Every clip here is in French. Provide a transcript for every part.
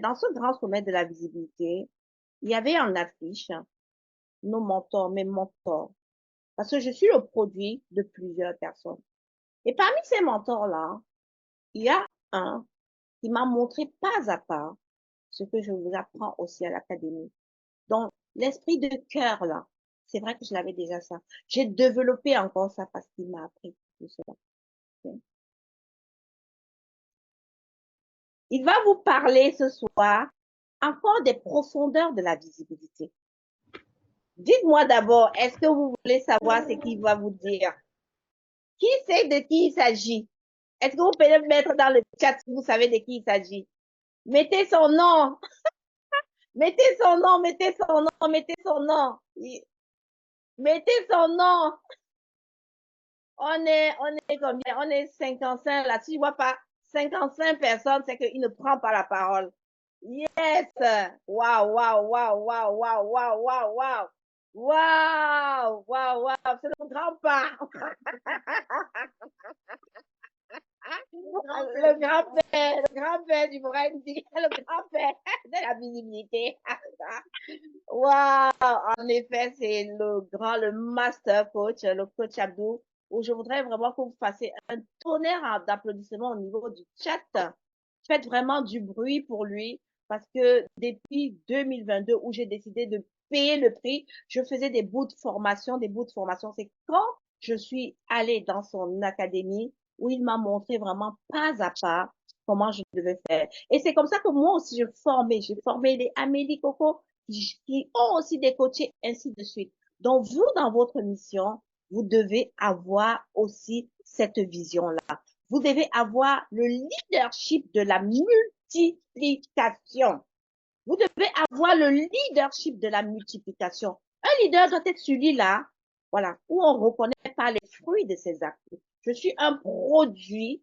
dans ce grand sommet de la visibilité, il y avait en affiche nos mentors, mes mentors, parce que je suis le produit de plusieurs personnes. Et parmi ces mentors-là, il y a un qui m'a montré pas à pas ce que je vous apprends aussi à l'académie. Donc, l'esprit de cœur, là, c'est vrai que je l'avais déjà ça. J'ai développé encore ça parce qu'il m'a appris tout cela. Il va vous parler ce soir encore des profondeurs de la visibilité. Dites-moi d'abord, est-ce que vous voulez savoir ce qu'il va vous dire? Qui sait de qui il s'agit? Est-ce que vous pouvez mettre dans le chat si vous savez de qui il s'agit? Mettez son nom, mettez son nom, mettez son nom, mettez son nom. Mettez son nom. On est combien? On est 55 là. Si je vois pas 55 personnes, c'est qu'il ne prend pas la parole. Yes! Waouh, waouh, waouh, waouh, waouh, waouh, waouh, waouh. Waouh, waouh, waouh, c'est le grand pas. Le grand-père du Burundi, le grand-père de la visibilité. Waouh, en effet, c'est le master coach, le coach Abdou, où je voudrais vraiment que vous fassiez un tonnerre d'applaudissements au niveau du chat. Faites vraiment du bruit pour lui, parce que depuis 2022, où j'ai décidé de payer le prix, je faisais des bouts de formation, des bouts de formation. C'est quand je suis allée dans son académie où il m'a montré vraiment pas à pas comment je devais faire. Et c'est comme ça que moi aussi, j'ai formé les Amélie Coco qui ont aussi des coachés, ainsi de suite. Donc, vous, dans votre mission, vous devez avoir aussi cette vision-là. Vous devez avoir le leadership de la multiplication. Vous devez avoir le leadership de la multiplication. Un leader doit être celui-là, voilà, où on ne reconnaît pas les fruits de ses actes. Je suis un produit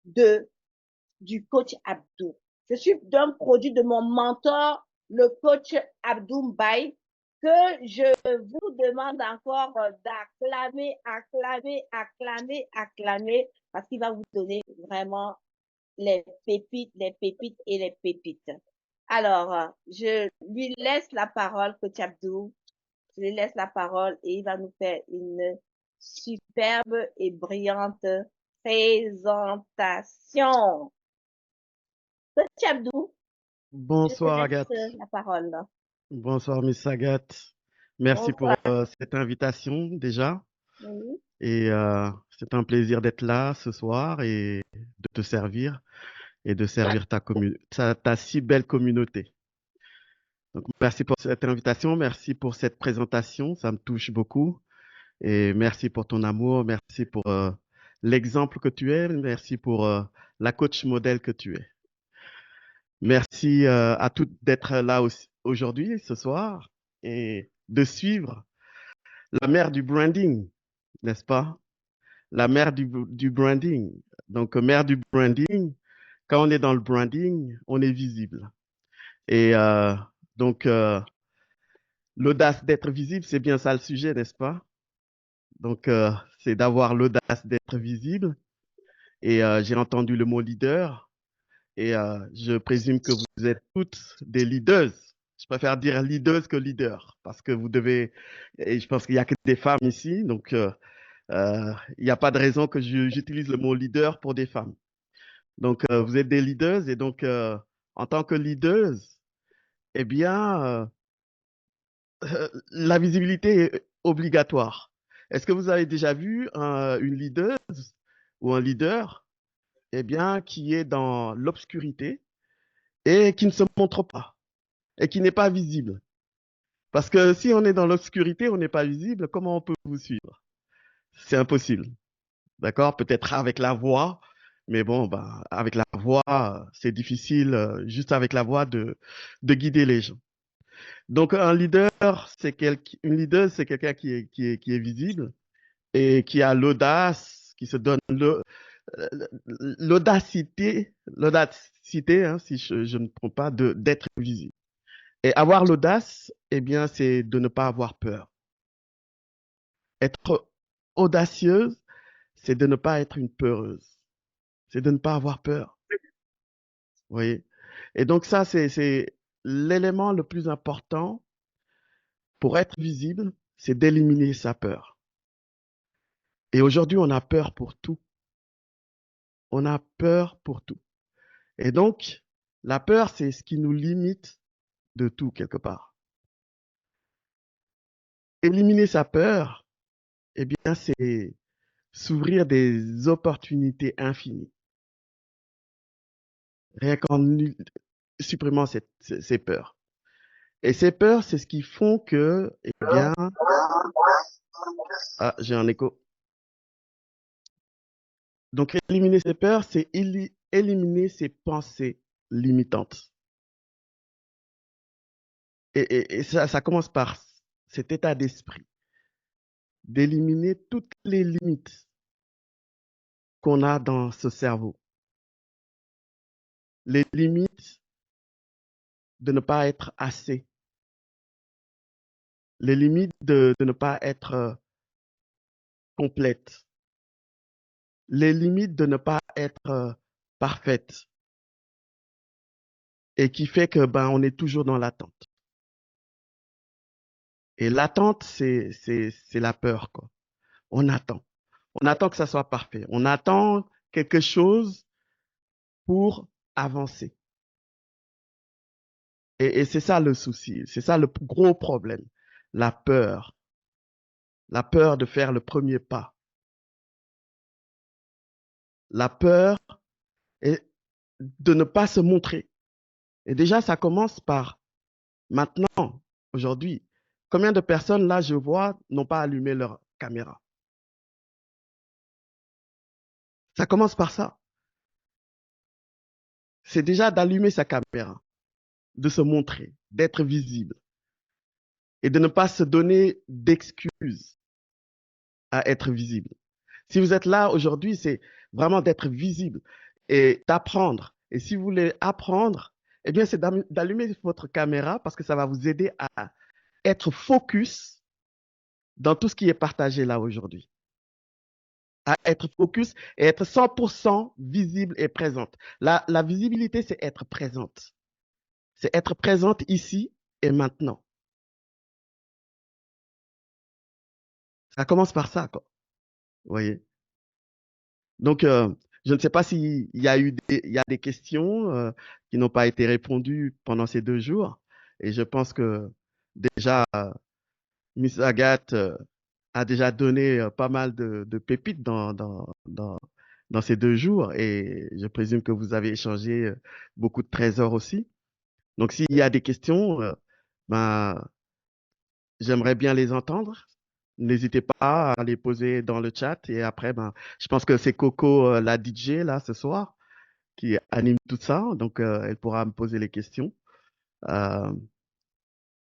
du coach Abdou. Je suis d'un produit de mon mentor, le coach Abdou Mbaye, que je vous demande encore d'acclamer, acclamer, acclamer, acclamer, parce qu'il va vous donner vraiment les pépites et les pépites. Alors, je lui laisse la parole, coach Abdou. Je lui laisse la parole et il va nous faire une superbe et brillante présentation. Coach Abdou, je te Bonsoir laisse Agathe. la parole. Bonsoir Miss Agathe. Merci pour Bonsoir. cette invitation déjà. Oui. Et c'est un plaisir d'être là ce soir et de te servir et de servir ta si belle communauté. Donc merci pour cette invitation, merci pour cette présentation, ça me touche beaucoup. Et merci pour ton amour, merci pour l'exemple que tu es, merci pour la coach modèle que tu es. Merci à toutes d'être là aujourd'hui, ce soir, et de suivre la mère du branding, n'est-ce pas? La mère du branding. Donc, mère du branding, quand on est dans le branding, on est visible. Et donc, l'audace d'être visible, c'est bien ça le sujet, n'est-ce pas? Donc, c'est d'avoir l'audace d'être visible. Et j'ai entendu le mot leader. Et je présume que vous êtes toutes des leaders. Je préfère dire leaders que leader parce que vous devez, et je pense qu'il n'y a que des femmes ici, donc il n'y a pas de raison que j'utilise le mot leader pour des femmes. Donc vous êtes des leaders et donc en tant que leaders, eh bien, la visibilité est obligatoire. Est-ce que vous avez déjà vu une leader ou un leader, eh bien, qui est dans l'obscurité et qui ne se montre pas et qui n'est pas visible? Parce que si on est dans l'obscurité, on n'est pas visible, comment on peut vous suivre? C'est impossible. D'accord? Peut-être avec la voix, mais bon, bah, avec la voix, c'est difficile, juste avec la voix, de guider les gens. Donc, un leader, une leader, c'est quelqu'un qui est visible et qui a l'audace, qui se donne l'audacité, hein, si je ne me trompe pas, d'être visible. Et avoir l'audace, eh bien, c'est de ne pas avoir peur. Être audacieuse, c'est de ne pas être une peureuse. C'est de ne pas avoir peur. Vous voyez? Et donc ça, c'est l'élément le plus important pour être visible, c'est d'éliminer sa peur. Et aujourd'hui, on a peur pour tout. On a peur pour tout. Et donc, la peur, c'est ce qui nous limite de tout quelque part. Éliminer sa peur, eh bien, c'est s'ouvrir des opportunités infinies. Rien qu'en supprimant ces peurs. Et ces peurs, c'est ce qui font que, eh bien, ah, j'ai un écho. Donc, éliminer ces peurs, c'est éliminer ces pensées limitantes. Et ça commence par cet état d'esprit, d'éliminer toutes les limites qu'on a dans ce cerveau. Les limites de ne pas être assez. Les limites de ne pas être complète. Les limites de ne pas être parfaite. Et qui fait que ben, on est toujours dans l'attente. Et l'attente, c'est la peur, quoi. On attend. On attend que ça soit parfait. On attend quelque chose pour avancer. Et c'est ça le souci. C'est ça le gros problème. La peur. La peur de faire le premier pas. La peur est de ne pas se montrer. Et déjà, ça commence par maintenant, aujourd'hui. Combien de personnes, là, je vois, n'ont pas allumé leur caméra? Ça commence par ça. C'est déjà d'allumer sa caméra, de se montrer, d'être visible et de ne pas se donner d'excuses à être visible. Si vous êtes là aujourd'hui, c'est vraiment d'être visible et d'apprendre. Et si vous voulez apprendre, eh bien, c'est d'allumer votre caméra parce que ça va vous aider à être focus dans tout ce qui est partagé là aujourd'hui. À être focus et être 100% visible et présente. La visibilité, c'est être présente. C'est être présente ici et maintenant. Ça commence par ça, quoi. Vous voyez? Donc, je ne sais pas s'il y a il y a des questions qui n'ont pas été répondues pendant ces 2 jours. Et je pense que déjà, Miss Agathe a déjà donné pas mal de pépites dans ces 2 jours. Et je présume que vous avez échangé beaucoup de trésors aussi. Donc, s'il y a des questions, ben, j'aimerais bien les entendre. N'hésitez pas à les poser dans le chat. Et après, ben, je pense que c'est Coco, la DJ, là, ce soir, qui anime tout ça. Donc, elle pourra me poser les questions. Euh,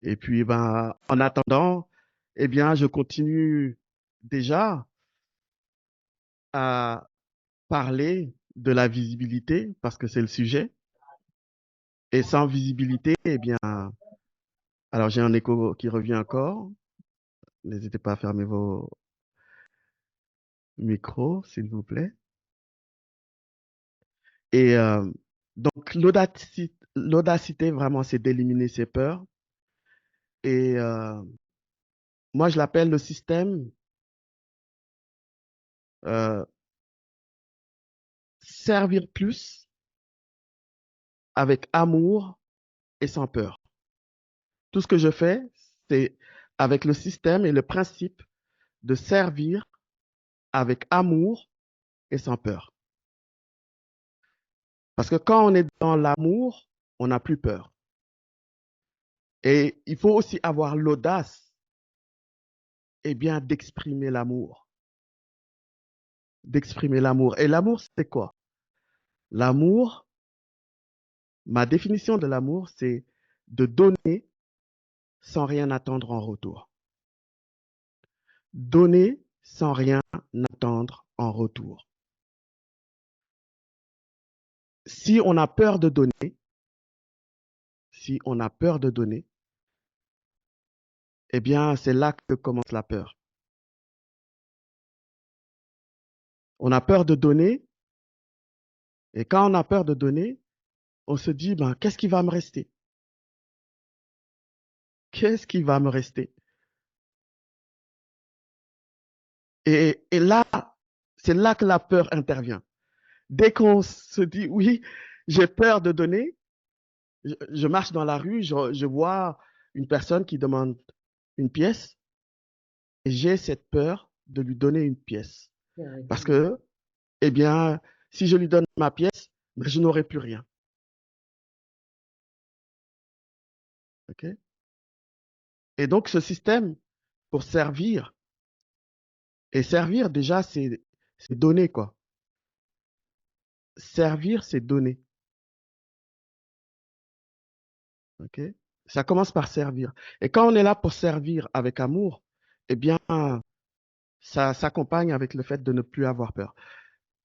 et puis, ben, en attendant, eh bien, je continue déjà à parler de la visibilité parce que c'est le sujet. Et sans visibilité, eh bien, alors j'ai un écho qui revient encore. N'hésitez pas à fermer vos micros, s'il vous plaît. Et donc, l'audacité, vraiment, c'est d'éliminer ses peurs. Et moi, je l'appelle le système euh, servir plus avec amour et sans peur. Tout ce que je fais, c'est avec le système et le principe de servir avec amour et sans peur. Parce que quand on est dans l'amour, on n'a plus peur. Et il faut aussi avoir l'audace, eh bien, d'exprimer l'amour. D'exprimer l'amour. Et l'amour, c'est quoi? L'amour, ma définition de l'amour, c'est de donner sans rien attendre en retour. Donner sans rien attendre en retour. Si on a peur de donner, si on a peur de donner, eh bien, c'est là que commence la peur. On a peur de donner, et quand on a peur de donner, on se dit, ben, qu'est-ce qui va me rester? Qu'est-ce qui va me rester? Et là, c'est là que la peur intervient. Dès qu'on se dit, oui, j'ai peur de donner, je marche dans la rue, je vois une personne qui demande une pièce et j'ai cette peur de lui donner une pièce. Parce que, eh bien, si je lui donne ma pièce, ben, je n'aurai plus rien. OK? Et donc, ce système, pour servir, et servir déjà, c'est donner, quoi. Servir, c'est donner. OK? Ça commence par servir. Et quand on est là pour servir avec amour, eh bien, ça s'accompagne avec le fait de ne plus avoir peur.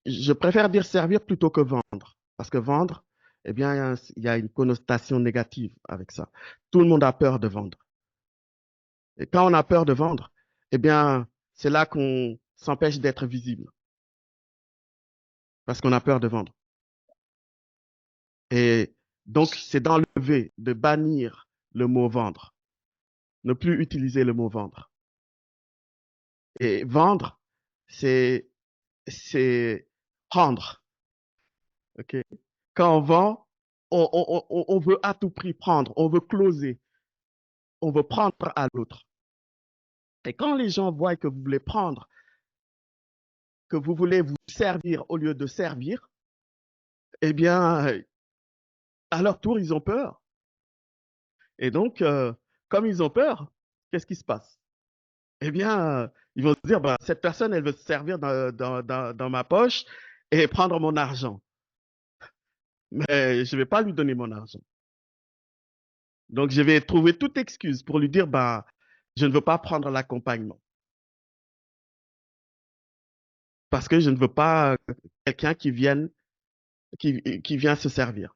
Je préfère dire servir plutôt que vendre. Parce que vendre, eh bien, il y a une connotation négative avec ça. Tout le monde a peur de vendre. Et quand on a peur de vendre, eh bien, c'est là qu'on s'empêche d'être visible. Parce qu'on a peur de vendre. Et donc, c'est d'enlever, de bannir le mot vendre. Ne plus utiliser le mot vendre. Et vendre, c'est prendre. OK? Quand on vend, on veut à tout prix prendre, on veut closer, on veut prendre à l'autre. Et quand les gens voient que vous voulez prendre, que vous voulez vous servir au lieu de servir, eh bien, à leur tour, ils ont peur. Et donc, comme ils ont peur, qu'est-ce qui se passe? Eh bien, ils vont se dire, bah, cette personne, elle veut se servir dans ma poche et prendre mon argent. Mais je ne vais pas lui donner mon argent. Donc, je vais trouver toute excuse pour lui dire, bah, je ne veux pas prendre l'accompagnement. Parce que je ne veux pas quelqu'un qui vient se servir.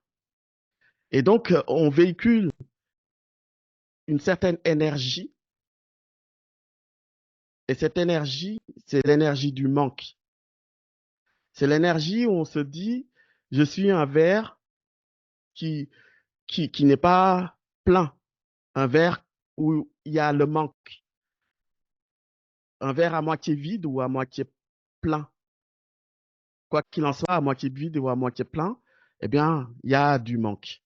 Et donc, on véhicule une certaine énergie. Et cette énergie, c'est l'énergie du manque. C'est l'énergie où on se dit, je suis un verre qui, qui n'est pas plein. Un verre où il y a le manque. Un verre à moitié vide ou à moitié plein. Quoi qu'il en soit, à moitié vide ou à moitié plein, eh bien, il y a du manque.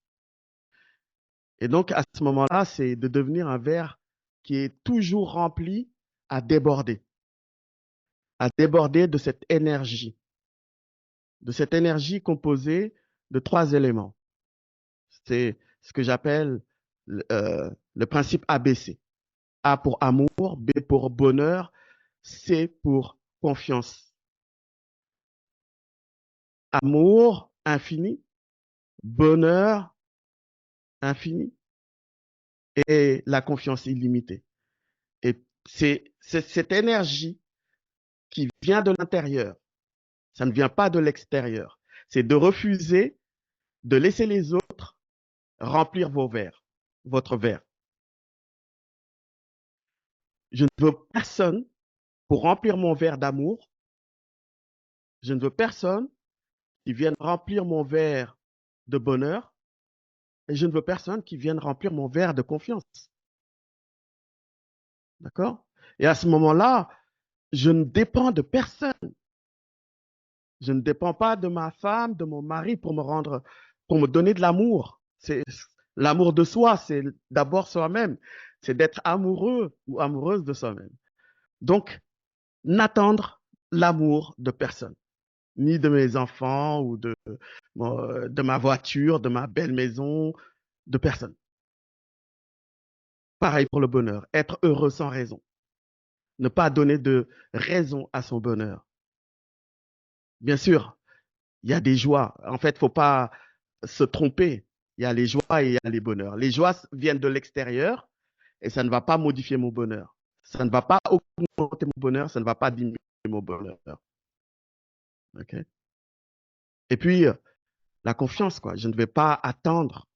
Et donc, à ce moment-là, c'est de devenir un verre qui est toujours rempli à déborder de cette énergie composée de trois éléments. C'est ce que j'appelle le principe ABC. A pour amour, B pour bonheur, C pour confiance. Amour infini, bonheur infini et la confiance illimitée. Et c'est cette énergie qui vient de l'intérieur. Ça ne vient pas de l'extérieur. C'est de refuser de laisser les autres remplir votre verre. Je ne veux personne pour remplir mon verre d'amour. Je ne veux personne qui vienne remplir mon verre de bonheur. Et je ne veux personne qui vienne remplir mon verre de confiance. D'accord? Et à ce moment-là, je ne dépends de personne. Je ne dépends pas de ma femme, de mon mari pour pour me donner de l'amour. C'est l'amour de soi, c'est d'abord soi-même. C'est d'être amoureux ou amoureuse de soi-même. Donc, n'attendre l'amour de personne, ni de mes enfants ou de ma voiture, de ma belle maison, de personne. Pareil pour le bonheur, être heureux sans raison, ne pas donner de raison à son bonheur. Bien sûr, il y a des joies. En fait, il ne faut pas se tromper. Il y a les joies et il y a les bonheurs. Les joies viennent de l'extérieur et ça ne va pas modifier mon bonheur. Ça ne va pas augmenter mon bonheur, ça ne va pas diminuer mon bonheur. Okay? Et puis, la confiance, quoi. Je ne vais pas attendre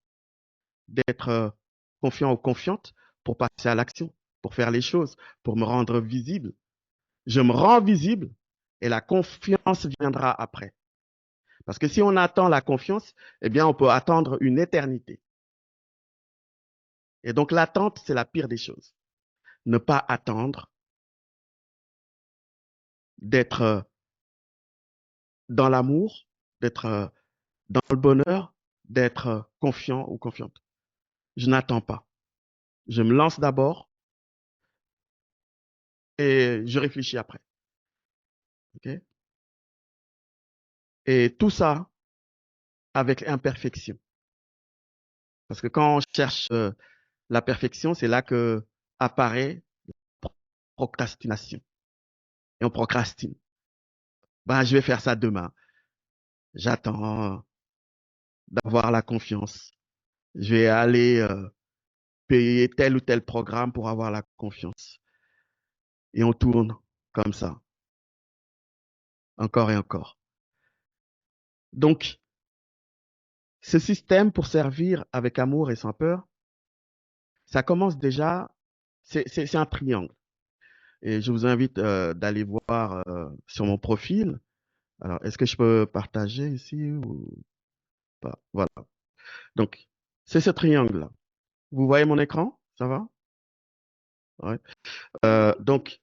d'être confiant ou confiante pour passer à l'action, pour faire les choses, pour me rendre visible. Je me rends visible et la confiance viendra après. Parce que si on attend la confiance, eh bien, on peut attendre une éternité. Et donc, l'attente, c'est la pire des choses. Ne pas attendre d'être dans l'amour, d'être dans le bonheur, d'être confiant ou confiante. Je n'attends pas. Je me lance d'abord et je réfléchis après. Okay? Et tout ça avec imperfection. Parce que quand on cherche la perfection, c'est là que apparaît procrastination. Et on procrastine. Ben, je vais faire ça demain. J'attends d'avoir la confiance. Je vais aller payer tel ou tel programme pour avoir la confiance. Et on tourne comme ça, encore et encore. Donc, ce système pour servir avec amour et sans peur, ça commence déjà, c'est un triangle. Et je vous invite d'aller voir sur mon profil. Alors, est-ce que je peux partager ici ou pas? Voilà. Donc, c'est ce triangle-là. Vous voyez mon écran? Ça va? Ouais. Donc,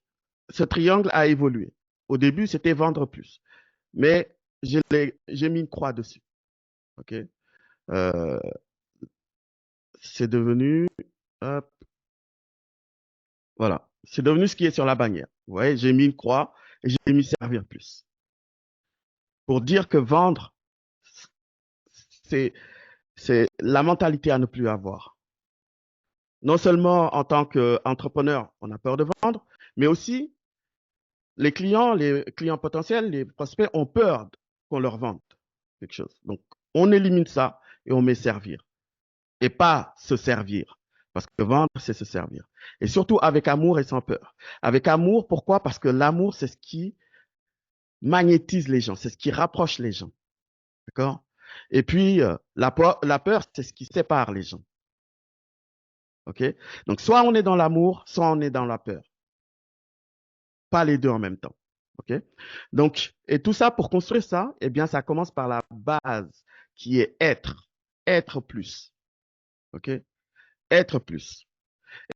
ce triangle a évolué. Au début, c'était vendre plus. Mais j'ai mis une croix dessus. OK? Euh, c'est devenu, hop, voilà. C'est devenu ce qui est sur la bannière. Vous voyez, j'ai mis une croix et j'ai mis servir plus. Pour dire que vendre, c'est, c'est la mentalité à ne plus avoir. Non seulement en tant qu'entrepreneur, on a peur de vendre, mais aussi les clients potentiels, les prospects ont peur qu'on leur vende quelque chose. Donc, on élimine ça et on met servir. Et pas se servir. Parce que vendre, c'est se servir. Et surtout avec amour et sans peur. Avec amour, pourquoi? Parce que l'amour, c'est ce qui magnétise les gens, c'est ce qui rapproche les gens. D'accord? Et puis, la peur, c'est ce qui sépare les gens. OK? Donc, soit on est dans l'amour, soit on est dans la peur. Pas les deux en même temps. OK? Donc, et tout ça, pour construire ça, eh bien, ça commence par la base qui est être. Être plus. OK? Être plus.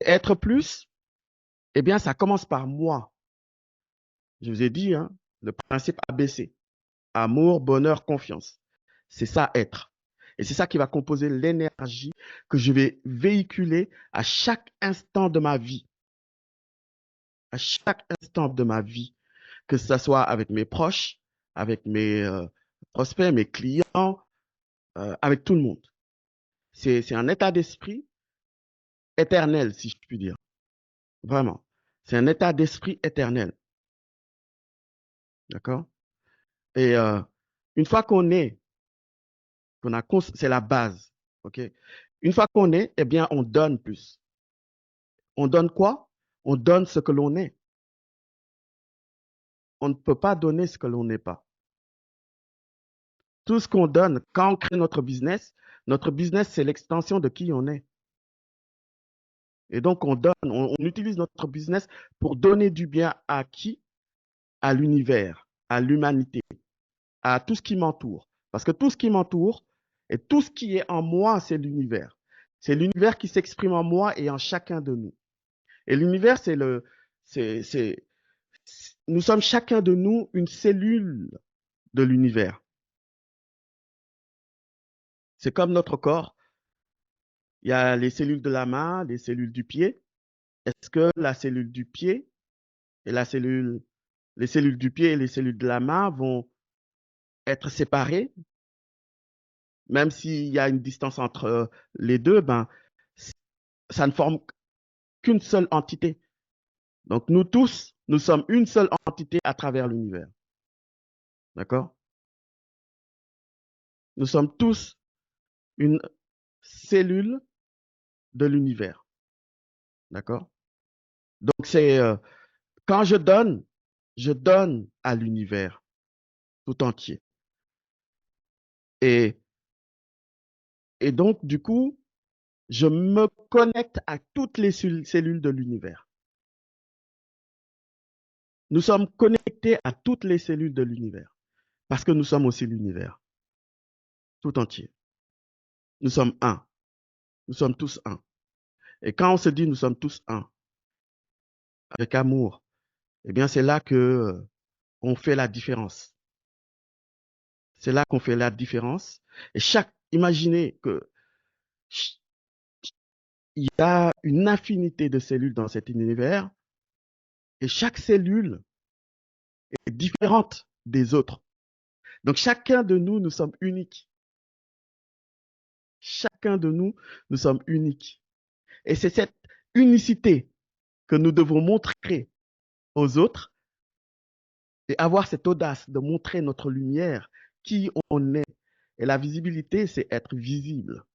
Être plus, eh bien, ça commence par moi. Je vous ai dit, hein, le principe ABC. Amour, bonheur, confiance. C'est ça, être. Et c'est ça qui va composer l'énergie que je vais véhiculer à chaque instant de ma vie. À chaque instant de ma vie. Que ce soit avec mes proches, avec mes prospects, mes clients, avec tout le monde. C'est un état d'esprit éternel, si je puis dire. Vraiment. C'est un état d'esprit éternel. D'accord? Et une fois c'est la base. OK? Une fois qu'on est, eh bien, on donne plus. On donne quoi? On donne ce que l'on est. On ne peut pas donner ce que l'on n'est pas. Tout ce qu'on donne, quand on crée notre business, c'est l'extension de qui on est. Et donc, on donne, on utilise notre business pour donner du bien à qui? À l'univers, à l'humanité, à tout ce qui m'entoure. Parce que tout ce qui m'entoure et tout ce qui est en moi, c'est l'univers. C'est l'univers qui s'exprime en moi et en chacun de nous. Et l'univers, c'est, nous sommes chacun de nous une cellule de l'univers. C'est comme notre corps. Il y a les cellules de la main, les cellules du pied. Est-ce que la cellule du pied et les cellules du pied et les cellules de la main vont être séparées, même s'il y a une distance entre les deux, ben, ça ne forme qu'une seule entité. Donc nous tous, nous sommes une seule entité à travers l'univers. D'accord? Nous sommes tous une cellule de l'univers. D'accord? Donc c'est quand je donne à l'univers tout entier. Et, et donc, du coup, je me connecte à toutes les cellules de l'univers. Nous sommes connectés à toutes les cellules de l'univers parce que nous sommes aussi l'univers. tout entier. Nous sommes un. Nous sommes tous un. Et quand on se dit nous sommes tous un, avec amour, eh bien, c'est là que on fait la différence. C'est là qu'on fait la différence. Et imaginez que il y a une infinité de cellules dans cet univers et chaque cellule est différente des autres. Donc, chacun de nous, nous sommes uniques. Chacun de nous, nous sommes uniques. Et c'est cette unicité que nous devons montrer aux autres et avoir cette audace de montrer notre lumière, qui on est. Et la visibilité, c'est être visible.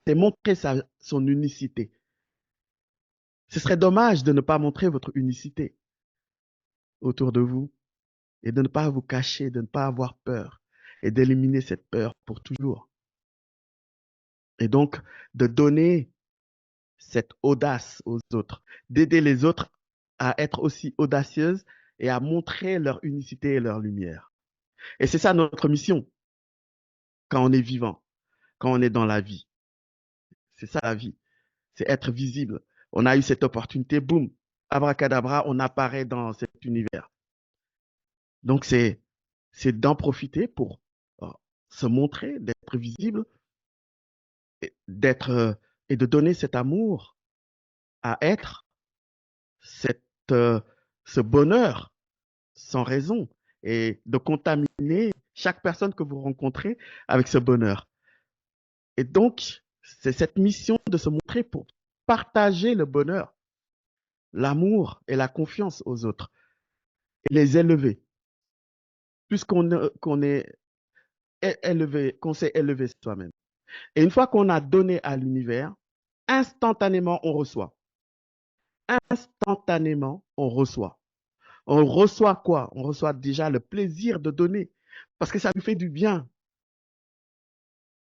C'est montrer son unicité. Ce serait dommage de ne pas montrer votre unicité autour de vous et de ne pas vous cacher, de ne pas avoir peur et d'éliminer cette peur pour toujours. Et donc, de donner cette audace aux autres, d'aider les autres à être aussi audacieuses et à montrer leur unicité et leur lumière. Et c'est ça notre mission quand on est vivant, quand on est dans la vie. C'est ça la vie, c'est être visible. On a eu cette opportunité, boum, abracadabra, on apparaît dans cet univers. Donc c'est d'en profiter pour euh, se montrer, d'être visible, d'être et de donner cet amour à être, cette, ce bonheur sans raison et de contaminer chaque personne que vous rencontrez avec ce bonheur. Et donc, c'est cette mission de se montrer pour partager le bonheur, l'amour et la confiance aux autres et les élever. Puisqu'on est élevé, qu'on s'est élevé soi-même. Et une fois qu'on a donné à l'univers, instantanément, on reçoit. Instantanément, on reçoit. On reçoit quoi? On reçoit déjà le plaisir de donner parce que ça nous fait du bien.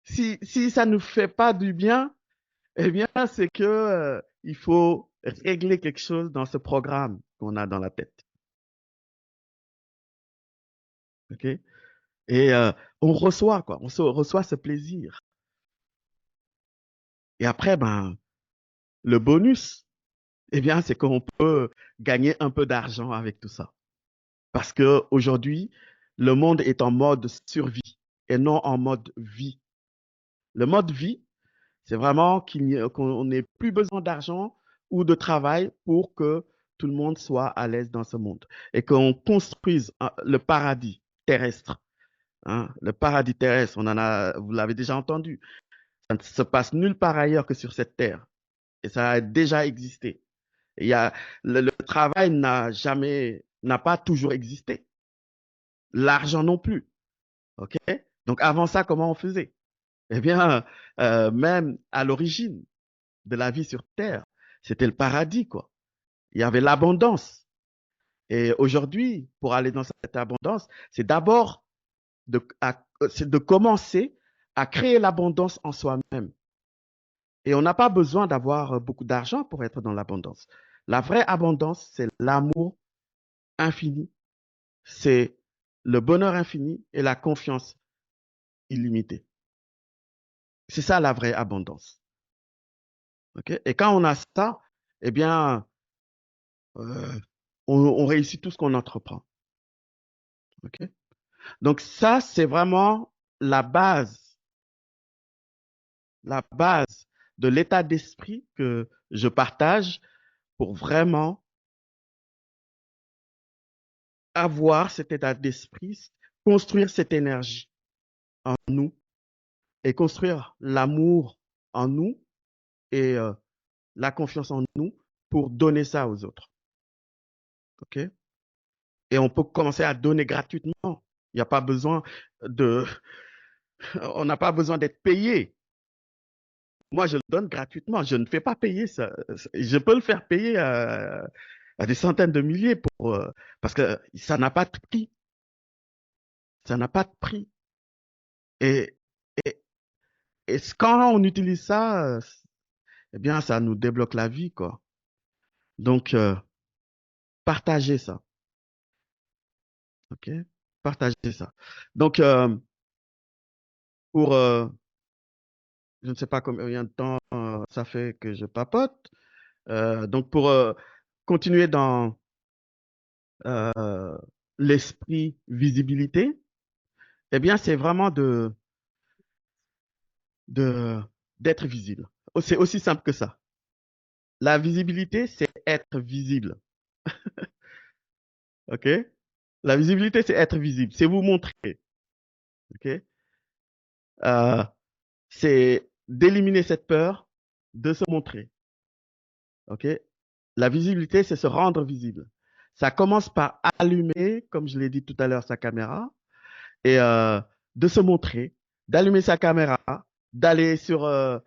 Si ça ne nous fait pas du bien, eh bien, c'est que il faut régler quelque chose dans ce programme qu'on a dans la tête. OK? Et on reçoit quoi? Reçoit ce plaisir. Et après, ben, le bonus, eh bien, c'est qu'on peut gagner un peu d'argent avec tout ça. Parce que aujourd'hui, le monde est en mode survie et non en mode vie. Le mode vie, c'est vraiment qu'on n'ait plus besoin d'argent ou de travail pour que tout le monde soit à l'aise dans ce monde et qu'on construise le paradis terrestre. Hein. Le paradis terrestre, vous l'avez déjà entendu, ça ne se passe nulle part ailleurs que sur cette terre et ça a déjà existé. Il y a, le travail n'a pas toujours existé. L'argent non plus. OK? Donc avant ça, comment on faisait? Eh bien, même à l'origine de la vie sur Terre, c'était le paradis, quoi. Il y avait l'abondance. Et aujourd'hui, pour aller dans cette abondance, c'est d'abord c'est de commencer à créer l'abondance en soi-même. Et on n'a pas besoin d'avoir beaucoup d'argent pour être dans l'abondance. La vraie abondance, c'est l'amour infini, c'est le bonheur infini et la confiance illimitée. C'est ça la vraie abondance. Okay? Et quand on a ça, eh bien, euh, on réussit tout ce qu'on entreprend. Okay? Donc ça, c'est vraiment la base de l'état d'esprit que je partage pour vraiment avoir cet état d'esprit, construire cette énergie en nous et construire l'amour en nous et la confiance en nous pour donner ça aux autres. OK? Et on peut commencer à donner gratuitement. Il n'y a pas besoin de, on n'a pas besoin d'être payé. Moi, je le donne gratuitement. Je ne fais pas payer ça. Je peux le faire payer à des centaines de milliers parce que ça n'a pas de prix. Ça n'a pas de prix. Et, et, et quand on utilise ça, eh bien, ça nous débloque la vie, quoi. Donc, partagez ça. OK? Partagez ça. Donc, pour, je ne sais pas combien de temps ça fait que je papote. Donc, pour continuer dans l'esprit visibilité, eh bien, c'est vraiment de, d'être visible. C'est aussi simple que ça. La visibilité, c'est être visible. OK? La visibilité, c'est être visible, c'est vous montrer. OK? Euh, c'est d'éliminer cette peur de se montrer. OK? La visibilité, c'est se rendre visible. Ça commence par allumer, comme je l'ai dit tout à l'heure, sa caméra et de se montrer, d'allumer sa caméra, d'aller sur euh,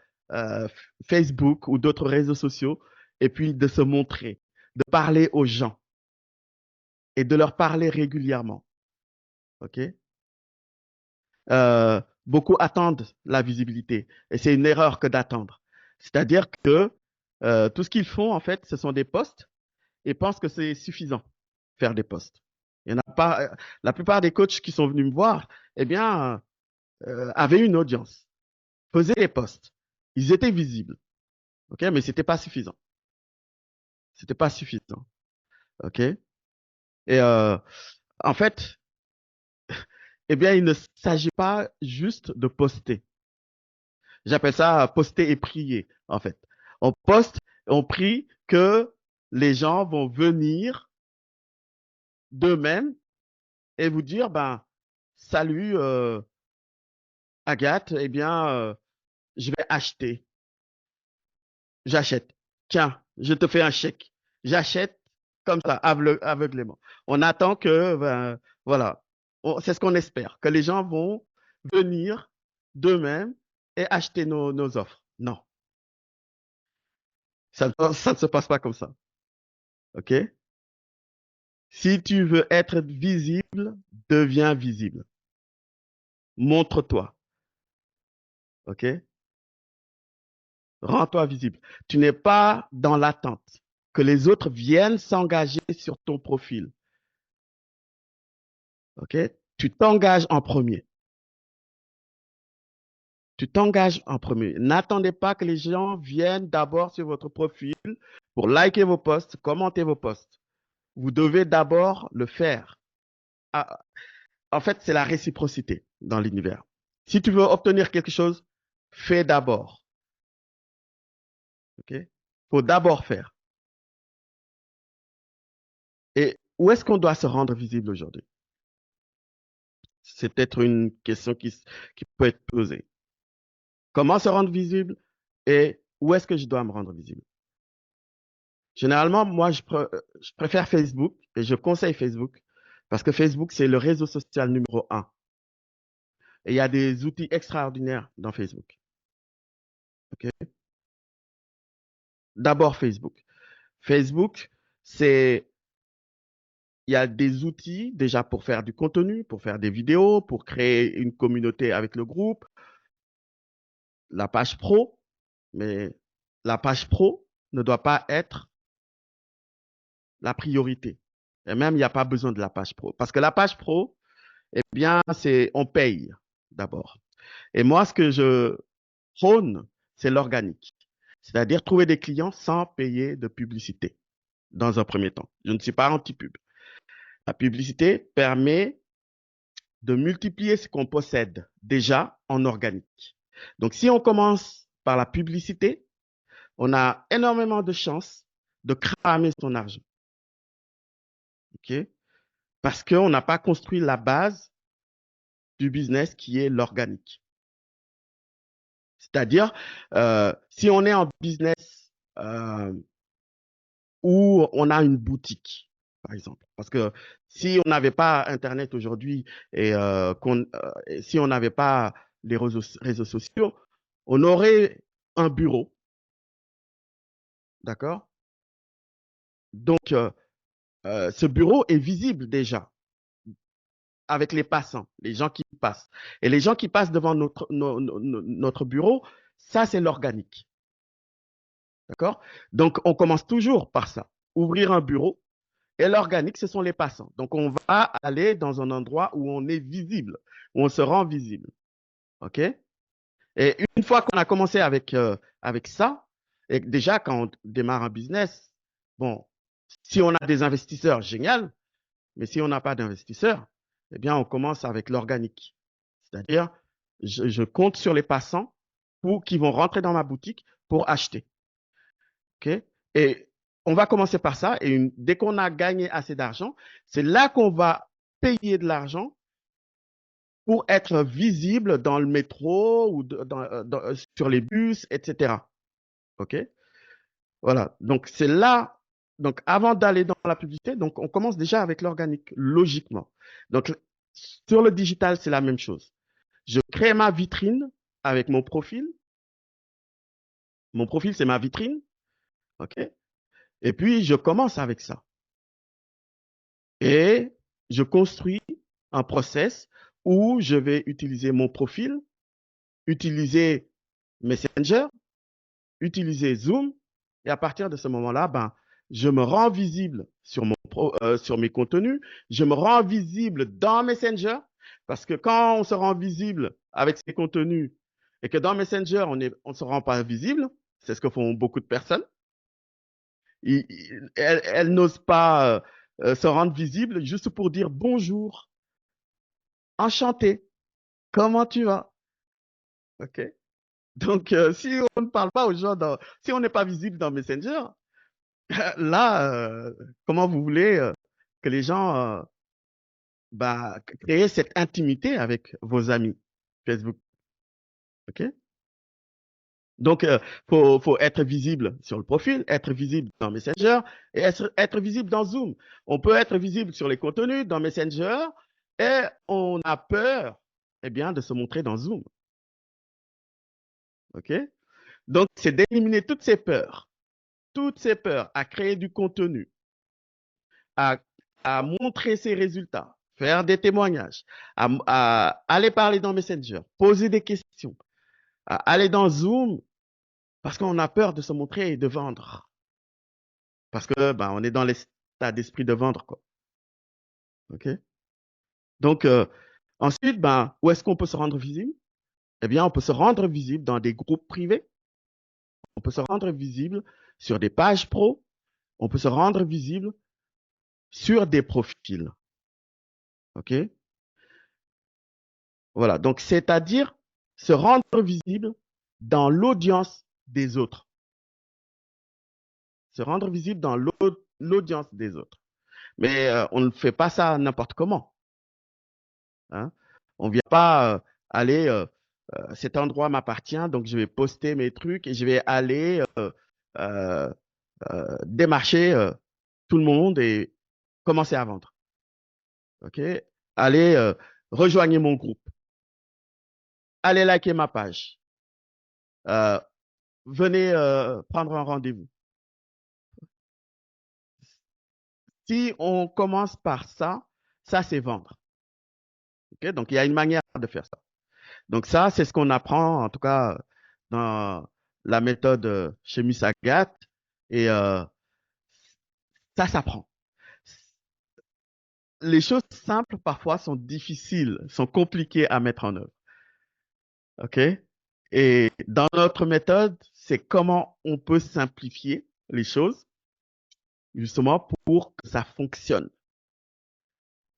Facebook ou d'autres réseaux sociaux et puis de se montrer, de parler aux gens et de leur parler régulièrement. OK? Beaucoup attendent la visibilité et c'est une erreur que d'attendre. C'est-à-dire que tout ce qu'ils font, en fait, ce sont des posts et pensent que c'est suffisant, faire des posts. Il y en a pas, la plupart des coachs qui sont venus me voir, eh bien, avaient une audience, faisaient des posts. Ils étaient visibles, ok, mais c'était pas suffisant. C'était pas suffisant, ok. Et en fait, eh bien, il ne s'agit pas juste de poster. J'appelle ça poster et prier, en fait. On poste, on prie que les gens vont venir d'eux-mêmes et vous dire, ben, salut Agathe, eh bien, je vais acheter, j'achète. Tiens, je te fais un chèque. J'achète comme ça, aveuglément. On attend que, ben, voilà, c'est ce qu'on espère, que les gens vont venir d'eux-mêmes et acheter nos offres. Non, ça ne se passe pas comme ça. OK? Si tu veux être visible, deviens visible. Montre-toi. OK? Rends-toi visible. Tu n'es pas dans l'attente que les autres viennent s'engager sur ton profil. OK? Tu t'engages en premier. Tu t'engages en premier. N'attendez pas que les gens viennent d'abord sur votre profil pour liker vos posts, commenter vos posts. Vous devez d'abord le faire. Ah, en fait, c'est la réciprocité dans l'univers. Si tu veux obtenir quelque chose, fais d'abord. OK? Il faut d'abord faire. Et où est-ce qu'on doit se rendre visible aujourd'hui? C'est peut-être une question qui peut être posée. Comment se rendre visible et où est-ce que je dois me rendre visible? Généralement, moi, je préfère Facebook et je conseille Facebook parce que Facebook, c'est le réseau social numéro un. Et il y a des outils extraordinaires dans Facebook. OK? D'abord, Facebook. Facebook, c'est, il y a des outils déjà pour faire du contenu, pour faire des vidéos, pour créer une communauté avec le groupe, la page pro, mais la page pro ne doit pas être la priorité. Et même, il n'y a pas besoin de la page pro. Parce que la page pro, eh bien, on paye d'abord. Et moi, ce que je prône, c'est l'organique. C'est-à-dire trouver des clients sans payer de publicité dans un premier temps. Je ne suis pas anti-pub. La publicité permet de multiplier ce qu'on possède déjà en organique. Donc, si on commence par la publicité, on a énormément de chances de cramer son argent. OK? Parce qu'on n'a pas construit la base du business qui est l'organique. C'est-à-dire, si on est en business où on a une boutique, par exemple, parce que si on n'avait pas Internet aujourd'hui et si on n'avait pas les réseaux sociaux, on aurait un bureau, d'accord? Donc, ce bureau est visible déjà avec les passants, les gens qui passent. Et les gens qui passent devant notre bureau, ça, c'est l'organique. D'accord? Donc, on commence toujours par ça. Ouvrir un bureau Et l'organique, ce sont les passants. Donc, on va aller dans un endroit où on est visible, où on se rend visible. OK? Et une fois qu'on a commencé avec ça, et déjà, quand on démarre un business, bon, si on a des investisseurs, génial. Mais si on n'a pas d'investisseurs, eh bien, on commence avec l'organique. C'est-à-dire, je compte sur les passants qui vont rentrer dans ma boutique pour acheter. OK? Et on va commencer par ça. Et dès qu'on a gagné assez d'argent, c'est là qu'on va payer de l'argent pour être visible dans le métro ou sur les bus, etc. OK? Voilà. Donc, c'est là. Donc, avant d'aller dans la publicité, donc on commence déjà avec l'organique, logiquement. Donc, sur le digital, c'est la même chose. Je crée ma vitrine avec mon profil. Mon profil, c'est ma vitrine. OK? Et puis, je commence avec ça. Et je construis un process où je vais utiliser mon profil, utiliser Messenger, utiliser Zoom. Et à partir de ce moment-là, ben, je me rends visible sur mes contenus. Je me rends visible dans Messenger. Parce que quand on se rend visible avec ses contenus et que dans Messenger, on ne se rend pas visible, c'est ce que font beaucoup de personnes. Elles n'osent pas se rendre visible juste pour dire bonjour, enchanté, comment tu vas? OK? Donc, si on ne parle pas aux gens, si on n'est pas visible dans Messenger, là, comment vous voulez que les gens bah, créer cette intimité avec vos amis Facebook? OK? Donc, faut être visible sur le profil, être visible dans Messenger et être visible dans Zoom. On peut être visible sur les contenus dans Messenger et on a peur, eh bien, de se montrer dans Zoom. OK? Donc, c'est d'éliminer toutes ces peurs à créer du contenu, à, à montrer ses résultats, faire des témoignages, à aller parler dans Messenger, poser des questions, à aller dans Zoom parce qu'on a peur de se montrer et de vendre. Parce que ben, on est dans l'état d'esprit de vendre, quoi. OK? Donc, ensuite, ben, où est-ce qu'on peut se rendre visible? Eh bien, on peut se rendre visible dans des groupes privés. On peut se rendre visible sur des pages pro. On peut se rendre visible sur des profils. OK? Voilà. Donc, c'est-à-dire se rendre visible dans l'audience des autres. Se rendre visible dans l'audience des autres. Mais on ne fait pas ça n'importe comment. Hein? On ne vient pas aller, cet endroit m'appartient, donc je vais poster mes trucs et je vais aller euh, démarcher tout le monde et commencer à vendre. OK? Allez, rejoignez mon groupe. Allez liker ma page. Euh, venez prendre un rendez-vous. Si on commence par ça, ça c'est vendre. OK? Donc il y a une manière de faire ça. Donc ça, c'est ce qu'on apprend, en tout cas, dans la méthode chez Musagat. Et ça s'apprend. Les choses simples, parfois, sont difficiles, sont compliquées à mettre en œuvre. OK? Et dans notre méthode, c'est comment on peut simplifier les choses, justement, pour que ça fonctionne.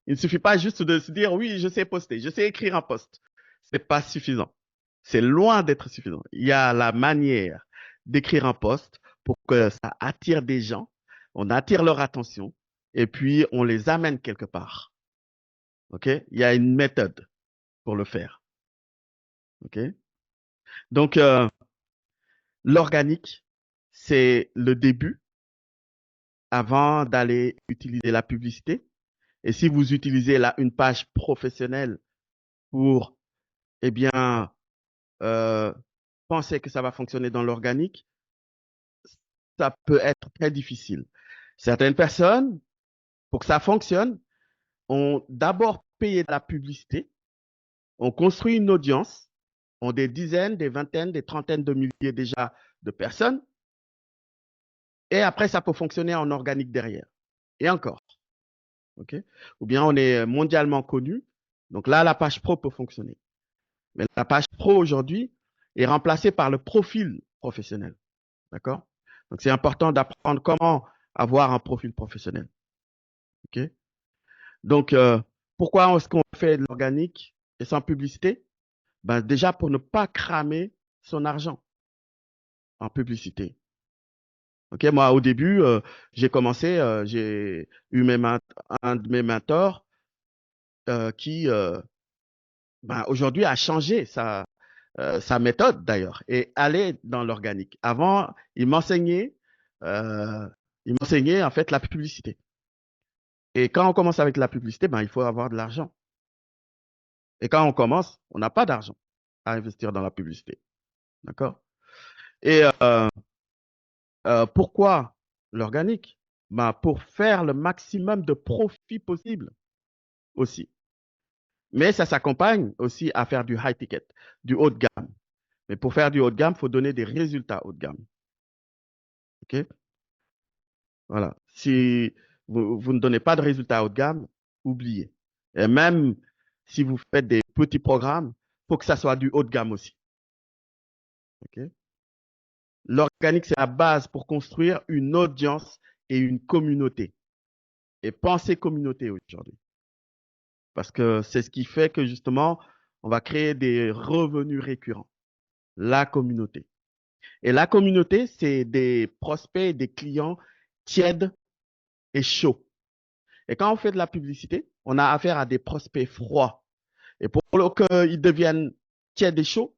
Il ne suffit pas juste de se dire, oui, je sais poster, je sais écrire un post. C'est pas suffisant. C'est loin d'être suffisant. Il y a la manière d'écrire un post pour que ça attire des gens, on attire leur attention et puis on les amène quelque part. OK? Il y a une méthode pour le faire. OK? Donc, l'organique, c'est le début avant d'aller utiliser la publicité. Et si vous utilisez là une page professionnelle pour, eh bien, euh, penser que ça va fonctionner dans l'organique, ça peut être très difficile. Certaines personnes, pour que ça fonctionne, ont d'abord payé de la publicité, ont construit une audience, ont des dizaines, des vingtaines, des trentaines de milliers déjà de personnes, et après, ça peut fonctionner en organique derrière. Et encore. OK? Ou bien on est mondialement connu. Donc là, la page pro peut fonctionner. Mais la page pro aujourd'hui est remplacée par le profil professionnel. D'accord? Donc c'est important d'apprendre comment avoir un profil professionnel. OK? Donc, pourquoi est-ce qu'on fait de l'organique et sans publicité? Ben, déjà pour ne pas cramer son argent en publicité. Ok, moi, au début, j'ai commencé, j'ai eu un de mes mentors qui, ben, aujourd'hui, a changé sa méthode d'ailleurs et allait dans l'organique. Avant, euh, il m'enseignait en fait la publicité. Et quand on commence avec la publicité, ben, il faut avoir de l'argent. Et quand on commence, on n'a pas d'argent à investir dans la publicité. D'accord? Et pourquoi l'organique? Ben, pour faire le maximum de profit possible aussi. Mais ça s'accompagne aussi à faire du high ticket, du haut de gamme. Mais pour faire du haut de gamme, il faut donner des résultats haut de gamme. OK? Voilà. Si vous ne donnez pas de résultats haut de gamme, oubliez. Et même si vous faites des petits programmes, il faut que ça soit du haut de gamme aussi. OK? L'organique, c'est la base pour construire une audience et une communauté. Et penser communauté aujourd'hui. Parce que c'est ce qui fait que justement, on va créer des revenus récurrents. La communauté. Et la communauté, c'est des prospects, des clients tièdes et chauds. Et quand on fait de la publicité, on a affaire à des prospects froids. Et pour qu'ils deviennent tièdes et chauds,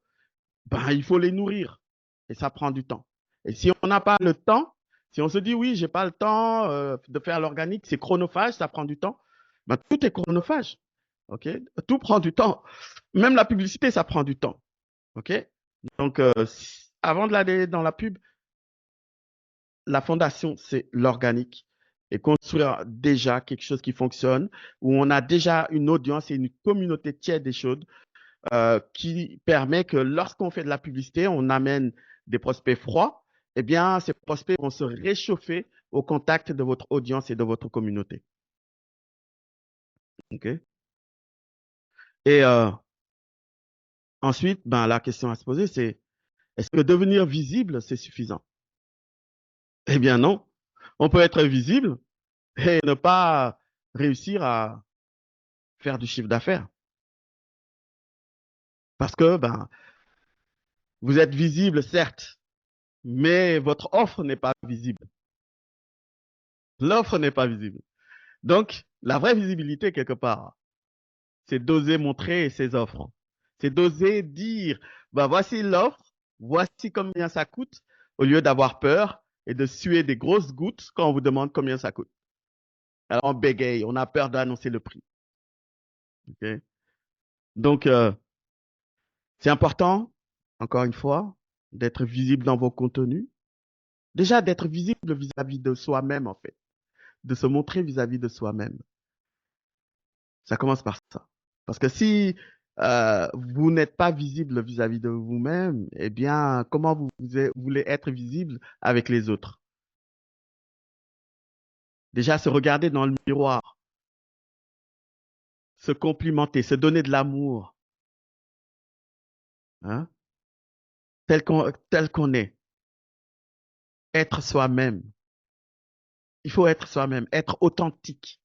ben, il faut les nourrir. Et ça prend du temps. Et si on n'a pas le temps, si on se dit oui, j'ai pas le temps de faire l'organique, c'est chronophage, ça prend du temps, ben, tout est chronophage. OK? Tout prend du temps. Même la publicité, ça prend du temps. OK? Donc, avant de l'aller dans la pub, la fondation, c'est l'organique et construire déjà quelque chose qui fonctionne, où on a déjà une audience et une communauté tiède et chaude qui permet que lorsqu'on fait de la publicité, on amène des prospects froids, eh bien, ces prospects vont se réchauffer au contact de votre audience et de votre communauté. OK? Et ensuite, ben, la question à se poser, c'est est-ce que devenir visible, c'est suffisant? Eh bien, non. On peut être visible et ne pas réussir à faire du chiffre d'affaires. Parce que ben, vous êtes visible, certes, mais votre offre n'est pas visible. L'offre n'est pas visible. Donc, la vraie visibilité, quelque part, c'est d'oser montrer ses offres. C'est d'oser dire, ben, voici l'offre, voici combien ça coûte, au lieu d'avoir peur et de suer des grosses gouttes quand on vous demande combien ça coûte. Alors, on bégaye, on a peur d'annoncer le prix. Okay? Donc, c'est important, encore une fois, d'être visible dans vos contenus. Déjà, d'être visible vis-à-vis de soi-même, en fait. De se montrer vis-à-vis de soi-même. Ça commence par ça. Parce que si vous n'êtes pas visible vis-à-vis de vous-même, eh bien, comment vous voulez être visible avec les autres? Déjà, se regarder dans le miroir, se complimenter, se donner de l'amour, hein, tel qu'on est. Être soi-même. Il faut être soi-même, être authentique.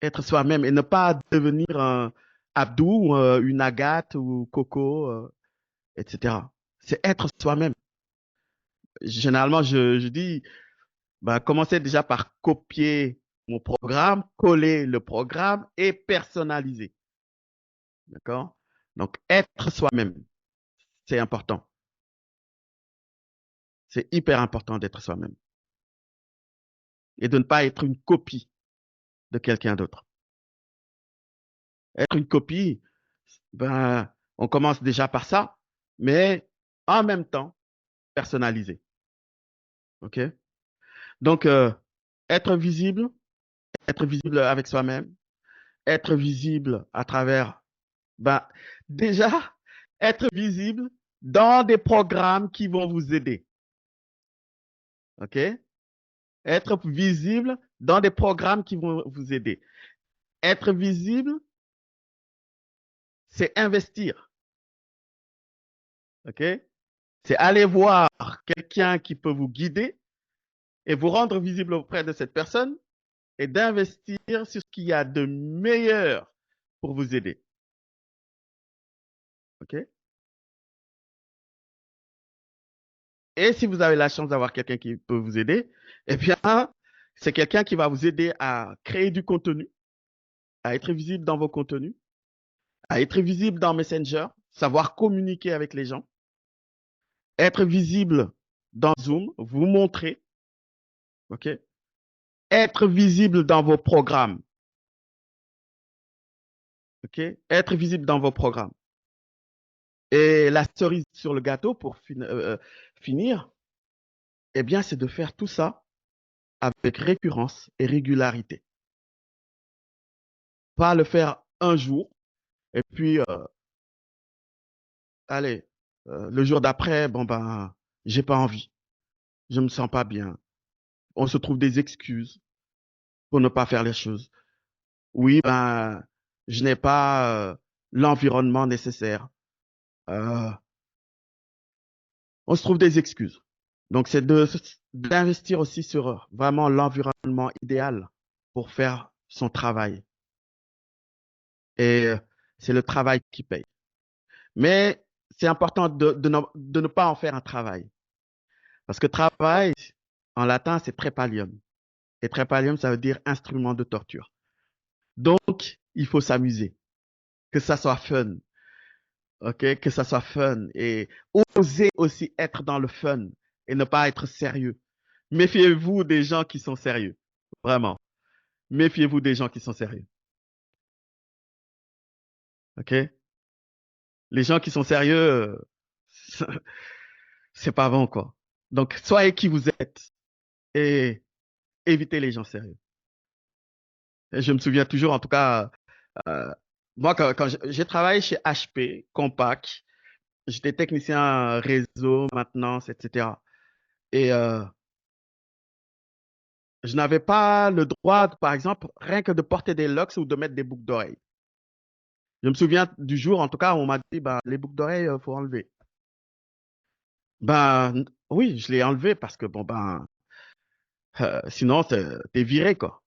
Être soi-même et ne pas devenir un Abdou, une Agathe ou Coco, etc. C'est être soi-même. Généralement, je dis, bah, commencez déjà par copier mon programme, coller le programme et personnaliser. D'accord? Donc, être soi-même, c'est important. C'est hyper important d'être soi-même et de ne pas être une copie de quelqu'un d'autre. Être une copie, ben, on commence déjà par ça, mais en même temps, personnaliser. OK? Donc, être visible avec soi-même, être visible à travers, ben, déjà, être visible dans des programmes qui vont vous aider. OK? Être visible dans des programmes qui vont vous aider. Être visible, c'est investir. OK? C'est aller voir quelqu'un qui peut vous guider et vous rendre visible auprès de cette personne et d'investir sur ce qu'il y a de meilleur pour vous aider. OK? Et si vous avez la chance d'avoir quelqu'un qui peut vous aider, eh bien, c'est quelqu'un qui va vous aider à créer du contenu, à être visible dans vos contenus, à être visible dans Messenger, savoir communiquer avec les gens, être visible dans Zoom, vous montrer, OK? Être visible dans vos programmes, OK? Être visible dans vos programmes. Et la cerise sur le gâteau pour finir, eh bien, c'est de faire tout ça avec récurrence et régularité. Pas le faire un jour et puis, allez, le jour d'après, bon ben, j'ai pas envie, je me sens pas bien. On se trouve des excuses pour ne pas faire les choses. Oui, ben, je n'ai pas l'environnement nécessaire. Euh, on se trouve des excuses. Donc, c'est d'investir aussi sur vraiment l'environnement idéal pour faire son travail. Et c'est le travail qui paye. Mais c'est important de ne pas en faire un travail. Parce que travail, en latin, c'est trepalium. Et trepalium, ça veut dire instrument de torture. Donc, il faut s'amuser. Que ça soit fun. OK? Que ça soit fun. Et oser aussi être dans le fun et ne pas être sérieux. Méfiez-vous des gens qui sont sérieux. Vraiment. Méfiez-vous des gens qui sont sérieux. OK? Les gens qui sont sérieux, c'est pas bon, quoi. Donc, soyez qui vous êtes et évitez les gens sérieux. Et je me souviens toujours, en tout cas, euh, moi, quand j'ai travaillé chez HP, Compaq, j'étais technicien réseau, maintenance, etc. Et je n'avais pas le droit, par exemple, rien que de porter des locks ou de mettre des boucles d'oreilles. Je me souviens du jour, en tout cas, où on m'a dit, bah, les boucles d'oreilles, faut enlever. Ben, oui, je l'ai enlevé parce que, bon, ben, sinon, t'es viré, quoi.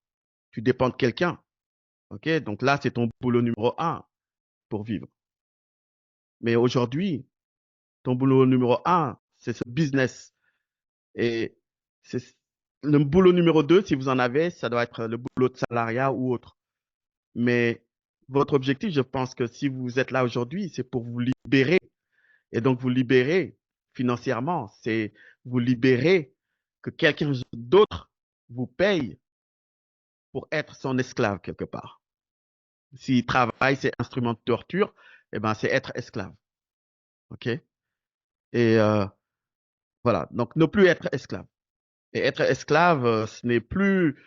Tu dépends de quelqu'un. OK? Donc là, c'est ton boulot numéro un pour vivre. Mais aujourd'hui, ton boulot numéro un, c'est ce business. Et c'est le boulot numéro deux, si vous en avez, ça doit être le boulot de salariat ou autre. Mais votre objectif, je pense que si vous êtes là aujourd'hui, c'est pour vous libérer. Et donc, vous libérer financièrement, c'est vous libérer que quelqu'un d'autre vous paye pour être son esclave quelque part. S'il travaille, c'est instrument de torture, eh ben, c'est être esclave. OK? Et voilà. Donc, ne plus être esclave. Et être esclave, ce n'est plus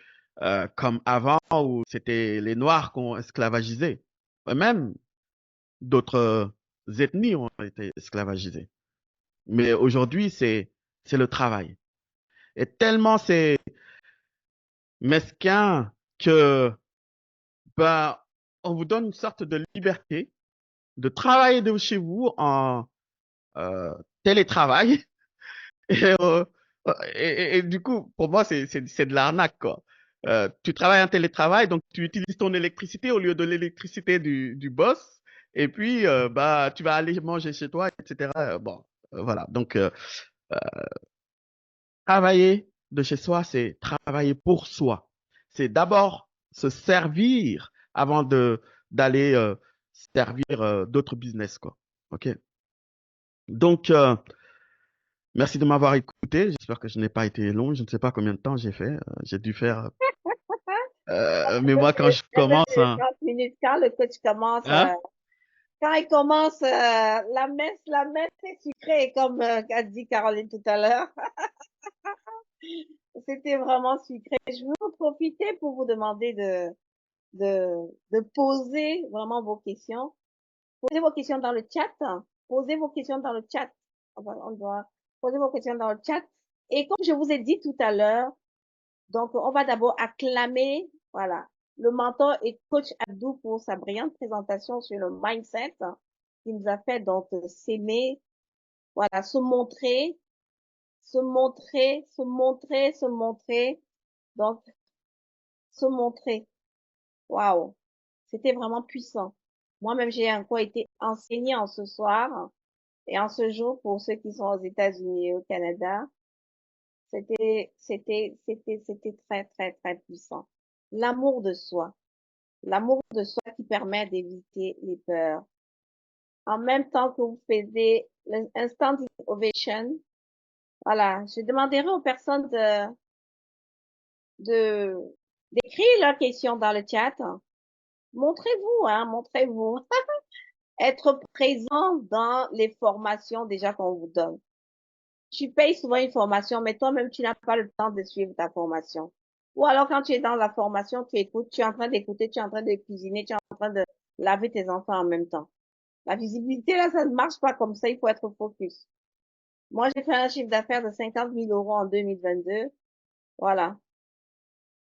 comme avant où c'était les Noirs qu'on esclavagisait. Même d'autres ethnies ont été esclavagisées. Mais aujourd'hui, c'est le travail. Et tellement c'est mesquin que ben, on vous donne une sorte de liberté de travailler de chez vous en euh, télétravail. Et, et du coup, pour moi, c'est de l'arnaque, quoi. Tu travailles en télétravail, donc tu utilises ton électricité au lieu de l'électricité du boss. Et puis, bah, tu vas aller manger chez toi, etc. Bon, voilà. Donc, travailler de chez soi, c'est travailler pour soi. C'est d'abord se servir avant d'aller servir d'autres business, quoi. OK? Donc, merci de m'avoir écouté. J'espère que je n'ai pas été long. Je ne sais pas combien de temps j'ai fait. J'ai dû faire. Mais moi, quand je commence, hein, 30 minutes, quand le coach commence, hein? quand il commence, la messe est sucrée, comme a dit Caroline tout à l'heure. C'était vraiment sucré. Je veux en profiter pour vous demander de poser vraiment vos questions. Posez vos questions dans le chat. Posez vos questions dans le chat. On doit poser vos questions dans le chat. Et comme je vous ai dit tout à l'heure, Donc, on va d'abord acclamer, voilà, le mentor et coach Abdou pour sa brillante présentation sur le mindset qu'il nous a fait. Donc, s'aimer, voilà, se montrer, se montrer, se montrer, se montrer. Donc, se montrer. Waouh, c'était vraiment puissant. Moi-même, j'ai encore été enseignée en ce soir et en ce jour pour ceux qui sont aux États-Unis et au Canada. C'était très, très, très puissant. L'amour de soi. L'amour de soi qui permet d'éviter les peurs. En même temps que vous faisiez l'instant ovation, voilà, je demanderai aux personnes de, d'écrire leurs questions dans le chat. Montrez-vous, hein, montrez-vous. Être présent dans les formations déjà qu'on vous donne. Tu payes souvent une formation, mais toi-même, tu n'as pas le temps de suivre ta formation. Ou alors, quand tu es dans la formation, tu écoutes, tu es en train d'écouter, tu es en train de cuisiner, tu es en train de laver tes enfants en même temps. La visibilité, là, ça ne marche pas comme ça, il faut être focus. Moi, j'ai fait un chiffre d'affaires de 50 000 euros en 2022. Voilà.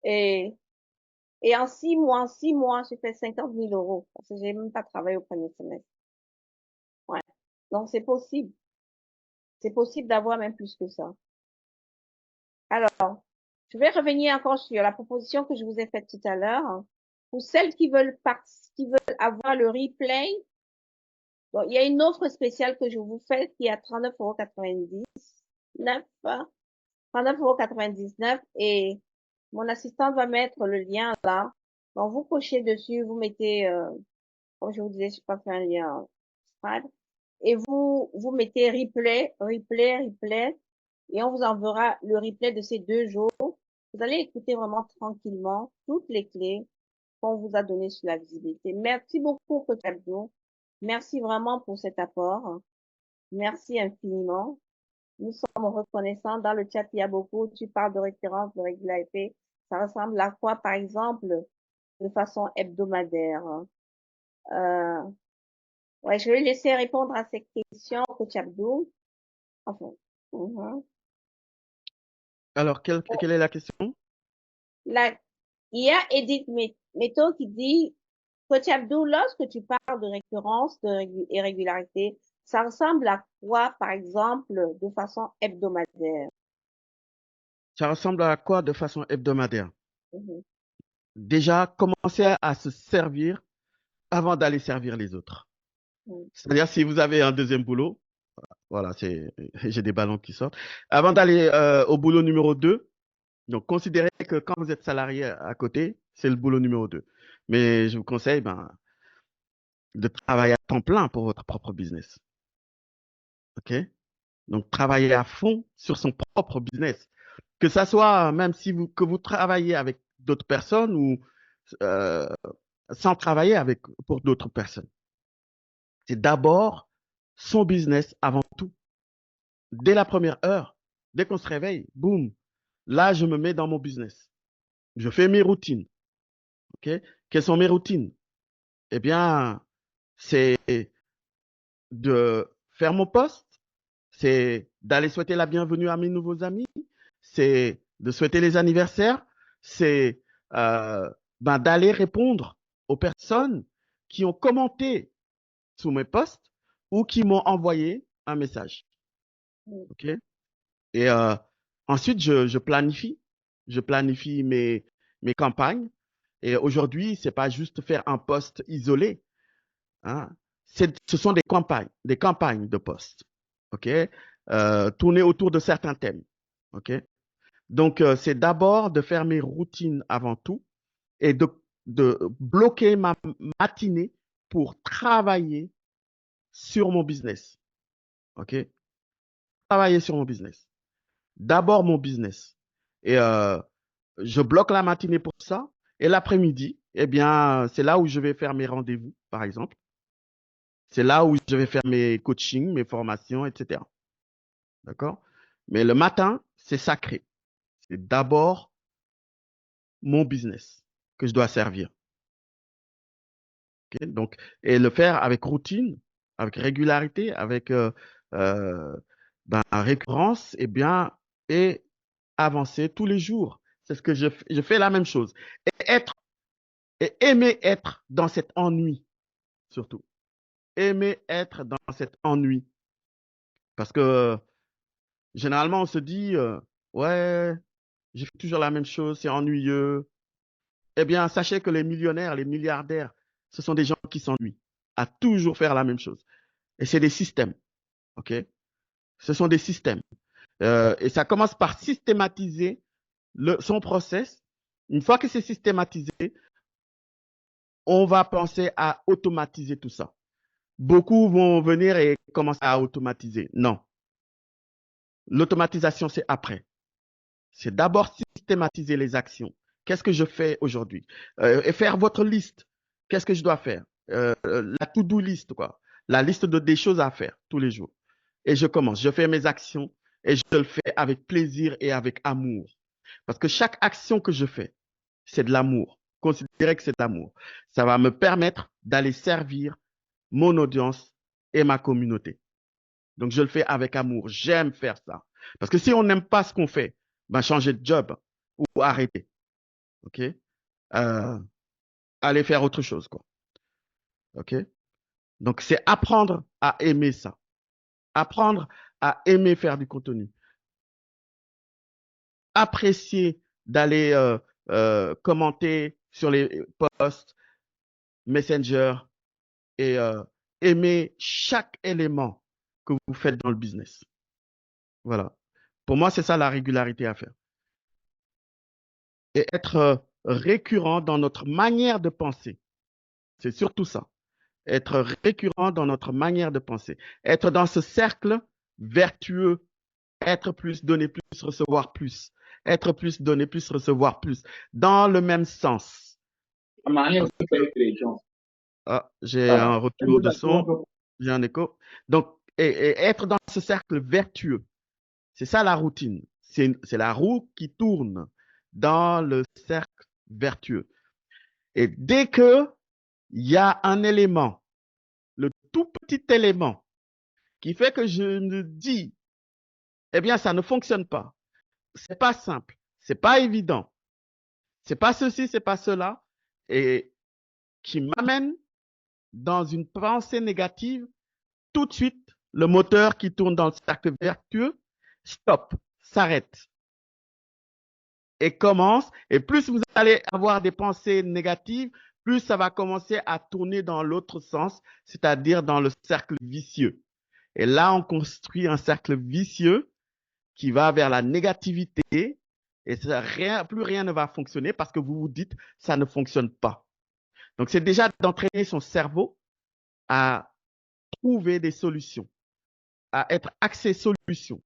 Et, et en 6 mois, j'ai fait 50 000 euros. Parce que j'ai même pas travaillé au premier semestre. Ouais. Donc, c'est possible. C'est possible d'avoir même plus que ça. Alors, je vais revenir encore sur la proposition que je vous ai faite tout à l'heure. Pour celles qui veulent avoir le replay, bon, il y a une offre spéciale que je vous fais qui est à 39,99 €. 39,99 € et mon assistante va mettre le lien là. Donc, vous cochez dessus, vous mettez, comme je vous disais, je sais pas faire un lien Stripe, et vous mettez replay, replay, replay, et on vous enverra le replay de ces 2 jours. Vous allez écouter vraiment tranquillement toutes les clés qu'on vous a données sur la visibilité. Merci beaucoup, Coach Abdou. Merci vraiment pour cet apport. Merci infiniment. Nous sommes reconnaissants. Dans le chat, il y a beaucoup. Tu parles de récurrence, de régularité. Ça ressemble à quoi, par exemple, de façon hebdomadaire? Euh, ouais, je vais laisser répondre à ces questions, Coach Abdou. Enfin, mhm. Alors, quelle est la question? Là, il y a Edith Meto qui dit, Coach Abdou, lorsque tu parles de récurrence et régularité, ça ressemble à quoi, par exemple, de façon hebdomadaire? Ça ressemble à quoi de façon hebdomadaire? Mhm, Déjà, commencer à se servir avant d'aller servir les autres. mhm, C'est-à-dire, si vous avez un deuxième boulot, voilà, j'ai des ballons qui sortent. Avant d'aller au boulot numéro 2, donc considérez que quand vous êtes salarié à côté, c'est le boulot numéro 2. Mais je vous conseille de travailler à temps plein pour votre propre business. OK? Donc, travailler à fond sur son propre business. Que ça soit même si que vous travaillez avec d'autres personnes ou euh, sans travailler pour d'autres personnes. C'est d'abord son business avant tout. Dès la première heure, dès qu'on se réveille, boum, là, je me mets dans mon business. Je fais mes routines. OK? Quelles sont mes routines? Eh bien, c'est de faire mon poste, c'est d'aller souhaiter la bienvenue à mes nouveaux amis, c'est de souhaiter les anniversaires, c'est euh, d'aller répondre aux personnes qui ont commenté sous mes posts ou qui m'ont envoyé un message. mhm, OK? Et ensuite, je planifie mes campagnes. Et aujourd'hui, c'est pas juste faire un post isolé, hein. Ce sont des campagnes de posts, OK? Tournées autour de certains thèmes, OK? Donc, c'est d'abord de faire mes routines avant tout et de bloquer ma matinée pour travailler sur mon business, OK? Travailler sur mon business. D'abord mon business. Et je bloque la matinée pour ça. Et l'après-midi, eh bien, c'est là où je vais faire mes rendez-vous, par exemple. C'est là où je vais faire mes coachings, mes formations, etc. D'accord? Mais le matin, c'est sacré. C'est d'abord mon business que je dois servir. Ok. Donc, et le faire avec routine, avec régularité, avec récurrence, et bien, et avancer tous les jours. C'est ce que je fais la même chose. Et aimer être dans cet ennui, surtout. Aimer être dans cet ennui. Parce que généralement, on se dit, ouais, je fais toujours la même chose, c'est ennuyeux. Eh bien, sachez que les millionnaires, les milliardaires, ce sont des gens qui s'ennuient à toujours faire la même chose. Et c'est des systèmes, OK? Ce sont des systèmes. Et ça commence par systématiser son process. Une fois que c'est systématisé, on va penser à automatiser tout ça. Beaucoup vont venir et commencer à automatiser. Non. L'automatisation, c'est après. C'est d'abord systématiser les actions. Qu'est-ce que je fais aujourd'hui? Et faire votre liste. Qu'est-ce que je dois faire? La to-do list, quoi. La liste des choses à faire tous les jours. Et je commence. Je fais mes actions et je le fais avec plaisir et avec amour. Parce que chaque action que je fais, c'est de l'amour. Considérez que c'est de l'amour. Ça va me permettre d'aller servir mon audience et ma communauté. Donc, je le fais avec amour. J'aime faire ça. Parce que si on n'aime pas ce qu'on fait, ben, changer de job ou arrêter. OK? Aller faire autre chose, quoi. OK? Donc, c'est apprendre à aimer ça. Apprendre à aimer faire du contenu. Apprécier d'aller commenter sur les posts, Messenger et aimer chaque élément que vous faites dans le business. Voilà. Pour moi, c'est ça la régularité à faire. Et être récurrent dans notre manière de penser. C'est surtout ça. Être récurrent dans notre manière de penser. Être dans ce cercle vertueux. Être plus, donner plus, recevoir plus. Être plus, donner plus, recevoir plus. Dans le même sens. Ah, j'ai un retour de son. J'ai un écho. Donc, et être dans ce cercle vertueux. C'est ça la routine. C'est la roue qui tourne dans le cercle vertueux. Et dès que il y a un élément, le tout petit élément, qui fait que je me dis, eh bien, ça ne fonctionne pas. C'est pas simple. C'est pas évident. C'est pas ceci, c'est pas cela. Et qui m'amène dans une pensée négative, tout de suite, le moteur qui tourne dans le cercle vertueux, stop, s'arrête. Et commence, et plus vous allez avoir des pensées négatives, plus ça va commencer à tourner dans l'autre sens, c'est-à-dire dans le cercle vicieux. Et là, on construit un cercle vicieux qui va vers la négativité et plus rien ne va fonctionner parce que vous vous dites ça ne fonctionne pas. Donc, c'est déjà d'entraîner son cerveau à trouver des solutions, à être axé solution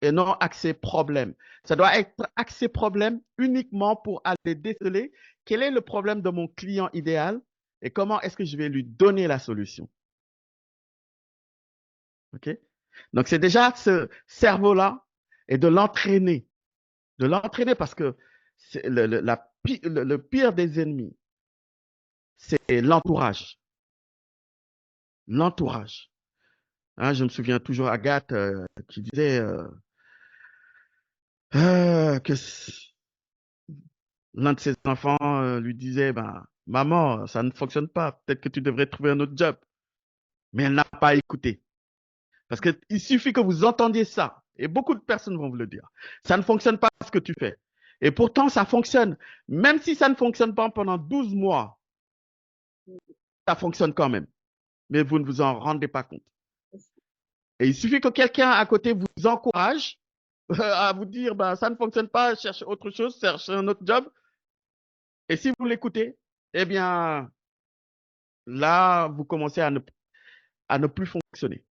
et non axé problème. Ça doit être axé problème uniquement pour aller déceler quel est le problème de mon client idéal et comment est-ce que je vais lui donner la solution. OK? Donc, c'est déjà ce cerveau-là et de l'entraîner. De l'entraîner parce que le pire des ennemis, c'est l'entourage. L'entourage. Hein, je me souviens toujours Agathe qui disait que l'un de ses enfants lui disait, ben, maman, ça ne fonctionne pas, peut-être que tu devrais trouver un autre job. Mais elle n'a pas écouté. Parce qu'il suffit que vous entendiez ça, et beaucoup de personnes vont vous le dire. Ça ne fonctionne pas ce que tu fais. Et pourtant, ça fonctionne. Même si ça ne fonctionne pas pendant 12 mois, ça fonctionne quand même. Mais vous ne vous en rendez pas compte. Et il suffit que quelqu'un à côté vous encourage à vous dire, bah, ça ne fonctionne pas, cherche autre chose, cherche un autre job. Et si vous l'écoutez, eh bien, là, vous commencez à ne plus fonctionner.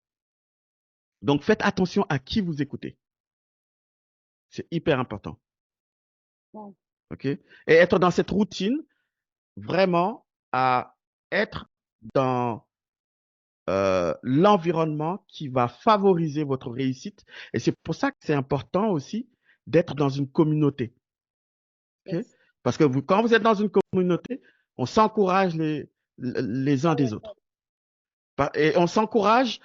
Donc, faites attention à qui vous écoutez. C'est hyper important. OK? Et être dans cette routine, vraiment, à être dans l'environnement qui va favoriser votre réussite. Et c'est pour ça que c'est important aussi d'être dans une communauté. Okay? Yes. Parce que quand vous êtes dans une communauté, on s'encourage les uns des autres. Et on s'encourage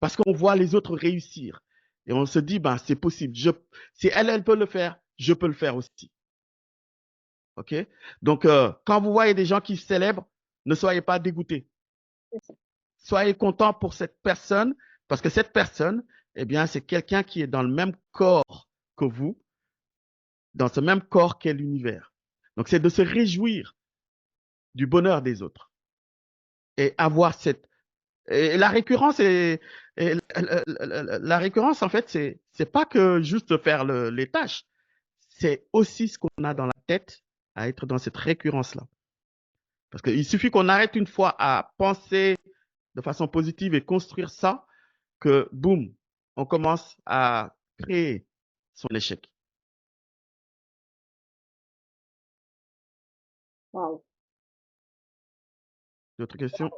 parce qu'on voit les autres réussir. Et on se dit, ben, c'est possible. Si elle peut le faire, je peux le faire aussi. OK? Donc, quand vous voyez des gens qui célèbrent, ne soyez pas dégoûtés. Soyez content pour cette personne, parce que cette personne, eh bien, c'est quelqu'un qui est dans le même corps que vous, dans ce même corps qu'est l'univers. Donc, c'est de se réjouir du bonheur des autres et avoir cette. Et la récurrence la récurrence, en fait, c'est pas que juste faire les tâches, c'est aussi ce qu'on a dans la tête à être dans cette récurrence-là. Parce qu'il suffit qu'on arrête une fois à penser de façon positive et construire ça, que boum, on commence à créer son échec. Wow. D'autres questions?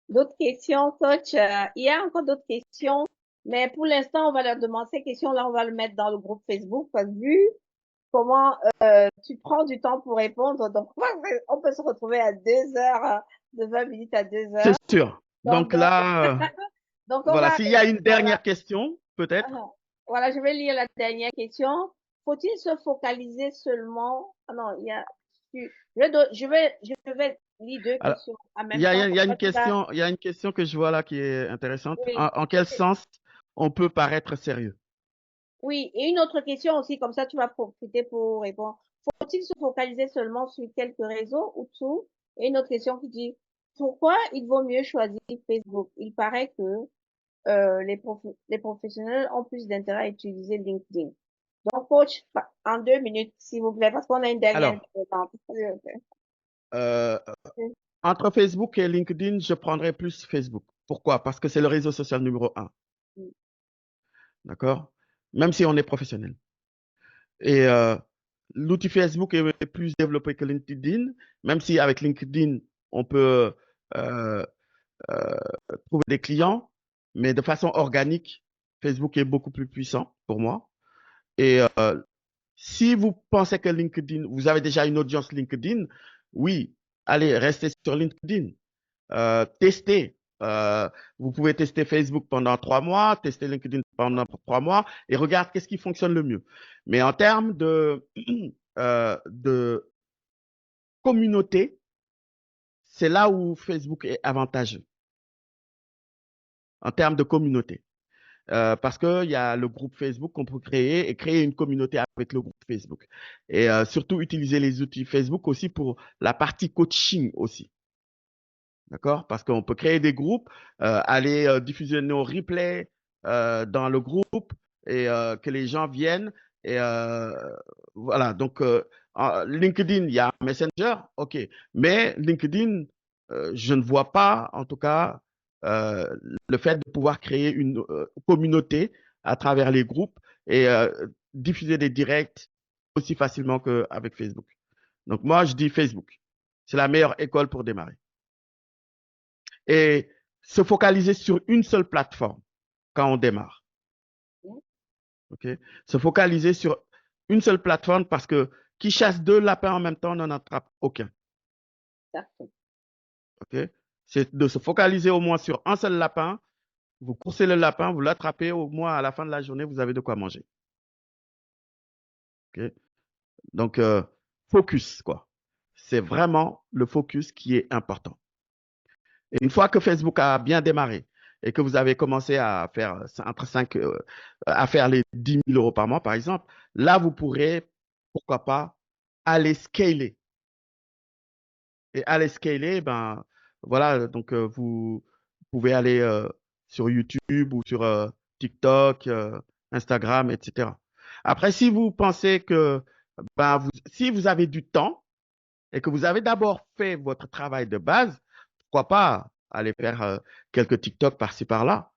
D'autres questions, coach? Il y a encore d'autres questions, mais pour l'instant, on va leur demander ces questions-là, on va le mettre dans le groupe Facebook, parce que vu comment tu prends du temps pour répondre, donc on peut se retrouver à 2 heures, de 20 minutes à 2 heures. C'est sûr. Donc Donc, là, donc on voilà, va s'il y a une voilà. dernière question, peut-être. Voilà, je vais lire la dernière question. Faut-il se focaliser seulement? Ah non, il y a. Je vais lire deux Alors, questions en il même y a, temps. il y a Comme une ça, tu vas. question, il y a une question que je vois là qui est intéressante. Oui. En quel sens on peut paraître sérieux? Oui, et une autre question aussi, comme ça tu vas profiter pour répondre. Faut-il se focaliser seulement sur quelques réseaux ou tout? Et une autre question qui dit, pourquoi il vaut mieux choisir Facebook? Il paraît que les professionnels ont plus d'intérêt à utiliser LinkedIn. Donc, coach, en 2 minutes, s'il vous plaît, parce qu'on a une dernière Alors, question. euh, entre Facebook et LinkedIn, je prendrais plus Facebook. Pourquoi? Parce que c'est le réseau social numéro un. D'accord? Même si on est professionnel. Et l'outil Facebook est plus développé que LinkedIn, même si avec LinkedIn, on peut euh, euh, trouver des clients, mais de façon organique, Facebook est beaucoup plus puissant pour moi. Et si vous pensez que LinkedIn, vous avez déjà une audience LinkedIn, oui, allez, restez sur LinkedIn. Testez. Vous pouvez tester Facebook pendant 3 mois, tester LinkedIn pendant 3 mois et regarde qu'est-ce qui fonctionne le mieux. Mais en termes de communauté, c'est là où Facebook est avantageux en termes de communauté. Parce qu'il y a le groupe Facebook qu'on peut créer et créer une communauté avec le groupe Facebook. Et surtout utiliser les outils Facebook aussi pour la partie coaching aussi. D'accord? Parce qu'on peut créer des groupes, aller diffuser nos replays dans le groupe et que les gens viennent. Et voilà. Donc, LinkedIn, il y a Messenger, OK. Mais LinkedIn, je ne vois pas, en tout cas, euh, le fait de pouvoir créer une communauté à travers les groupes et diffuser des directs aussi facilement qu'avec Facebook. Donc, moi, je dis Facebook. C'est la meilleure école pour démarrer et se focaliser sur une seule plateforme quand on démarre. Okay? Se focaliser sur une seule plateforme parce que qui chasse 2 lapins en même temps n'en attrape aucun. Okay? C'est de se focaliser au moins sur un seul lapin. Vous coursez le lapin, vous l'attrapez, au moins à la fin de la journée, vous avez de quoi manger. Okay? Donc, focus, quoi. C'est vraiment le focus qui est important. Et une fois que Facebook a bien démarré et que vous avez commencé à faire entre 5, à faire les 10 000 euros par mois, par exemple, là, vous pourrez, pourquoi pas, aller scaler. Et aller scaler, ben, voilà, donc vous pouvez aller sur YouTube ou sur TikTok, Instagram, etc. Après, si vous pensez que, ben, si vous avez du temps et que vous avez d'abord fait votre travail de base, pourquoi pas aller faire quelques TikTok par-ci par-là.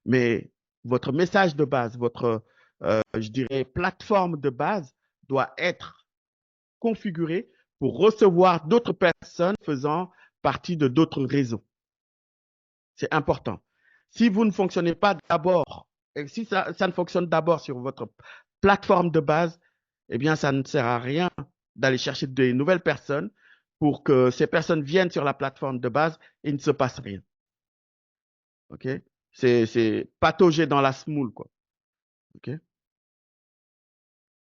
Mais votre message de base, votre, je dirais, plateforme de base doit être configurée pour recevoir d'autres personnes faisant partie de d'autres réseaux. C'est important. Si vous ne fonctionnez pas d'abord, et si ça ne fonctionne d'abord sur votre plateforme de base, eh bien, ça ne sert à rien d'aller chercher de nouvelles personnes pour que ces personnes viennent sur la plateforme de base et il ne se passe rien. OK? C'est patauger dans la semoule, quoi. OK?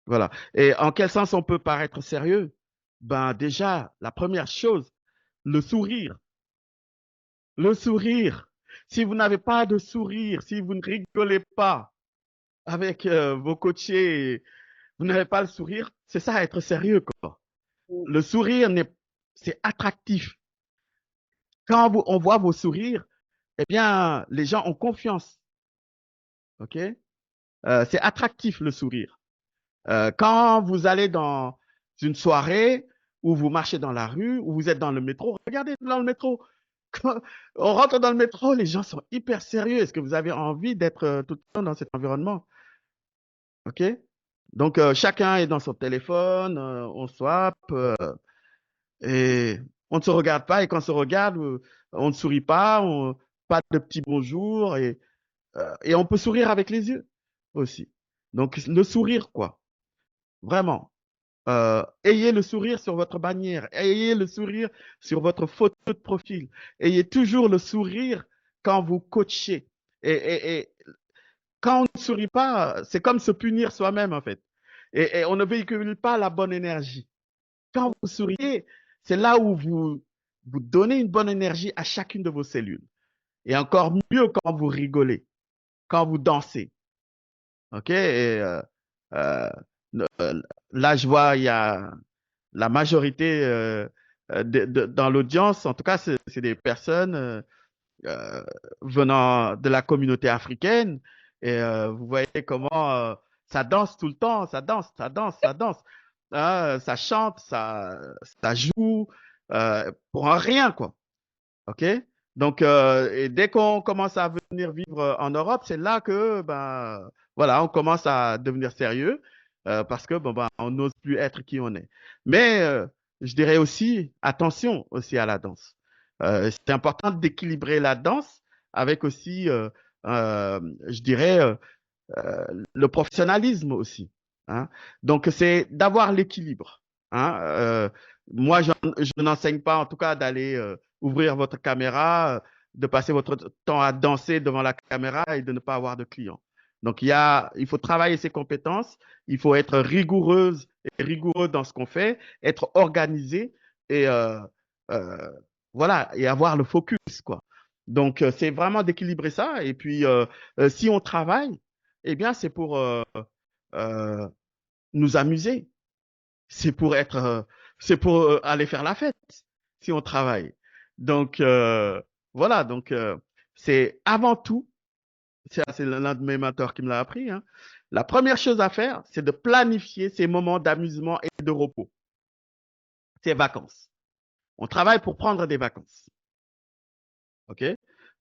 Voilà. Et en quel sens on peut paraître sérieux? Ben déjà, la première chose, le sourire. Le sourire. Si vous n'avez pas de sourire, si vous ne rigolez pas avec vos coachés, vous n'avez pas le sourire, c'est ça être sérieux, quoi. Mm. Le sourire, c'est attractif. Quand on voit vos sourires, eh bien, les gens ont confiance. OK? C'est attractif, le sourire. Quand vous allez dans une soirée ou vous marchez dans la rue ou vous êtes dans le métro, regardez dans le métro. Quand on rentre dans le métro, les gens sont hyper sérieux. Est-ce que vous avez envie d'être tout le temps dans cet environnement? OK? Donc, chacun est dans son téléphone, on swap et on ne se regarde pas. Et quand on se regarde, on ne sourit pas, pas de petit bonjour et on peut sourire avec les yeux aussi. Donc, le sourire, quoi. Vraiment. Ayez le sourire sur votre bannière, ayez le sourire sur votre photo de profil, ayez toujours le sourire quand vous coachez. Et quand on ne sourit pas, c'est comme se punir soi-même en fait. Et on ne véhicule pas la bonne énergie. Quand vous souriez, c'est là où vous donnez une bonne énergie à chacune de vos cellules. Et encore mieux quand vous rigolez, quand vous dansez. OK? Euh, Là, je vois, il y a la majorité dans l'audience, en tout cas, c'est des personnes euh, venant de la communauté africaine. Et vous voyez comment ça danse tout le temps, ça danse, ça danse, ça danse. Ça chante, ça joue pour un rien, quoi. OK? Donc, et dès qu'on commence à venir vivre en Europe, c'est là que, ben, voilà, on commence à devenir sérieux parce que, bon, ben, on n'ose plus être qui on est. Mais je dirais aussi, attention aussi à la danse. C'est important d'équilibrer la danse avec aussi, je dirais, le professionnalisme aussi. Hein. Donc, c'est d'avoir l'équilibre. Hein. Moi, je n'enseigne pas, en tout cas, d'aller ouvrir votre caméra, de passer votre temps à danser devant la caméra et de ne pas avoir de clients. Donc, il faut travailler ses compétences, il faut être rigoureuse et rigoureux dans ce qu'on fait, être organisé et euh, voilà, et avoir le focus, quoi. Donc, c'est vraiment d'équilibrer ça. Et puis, si on travaille, eh bien, c'est pour euh, nous amuser. C'est pour c'est pour aller faire la fête si on travaille. Donc, voilà. Donc, c'est avant tout, c'est l'un de mes mentors qui me l'a appris, hein. La première chose à faire, c'est de planifier ces moments d'amusement et de repos, ces vacances. On travaille pour prendre des vacances. OK?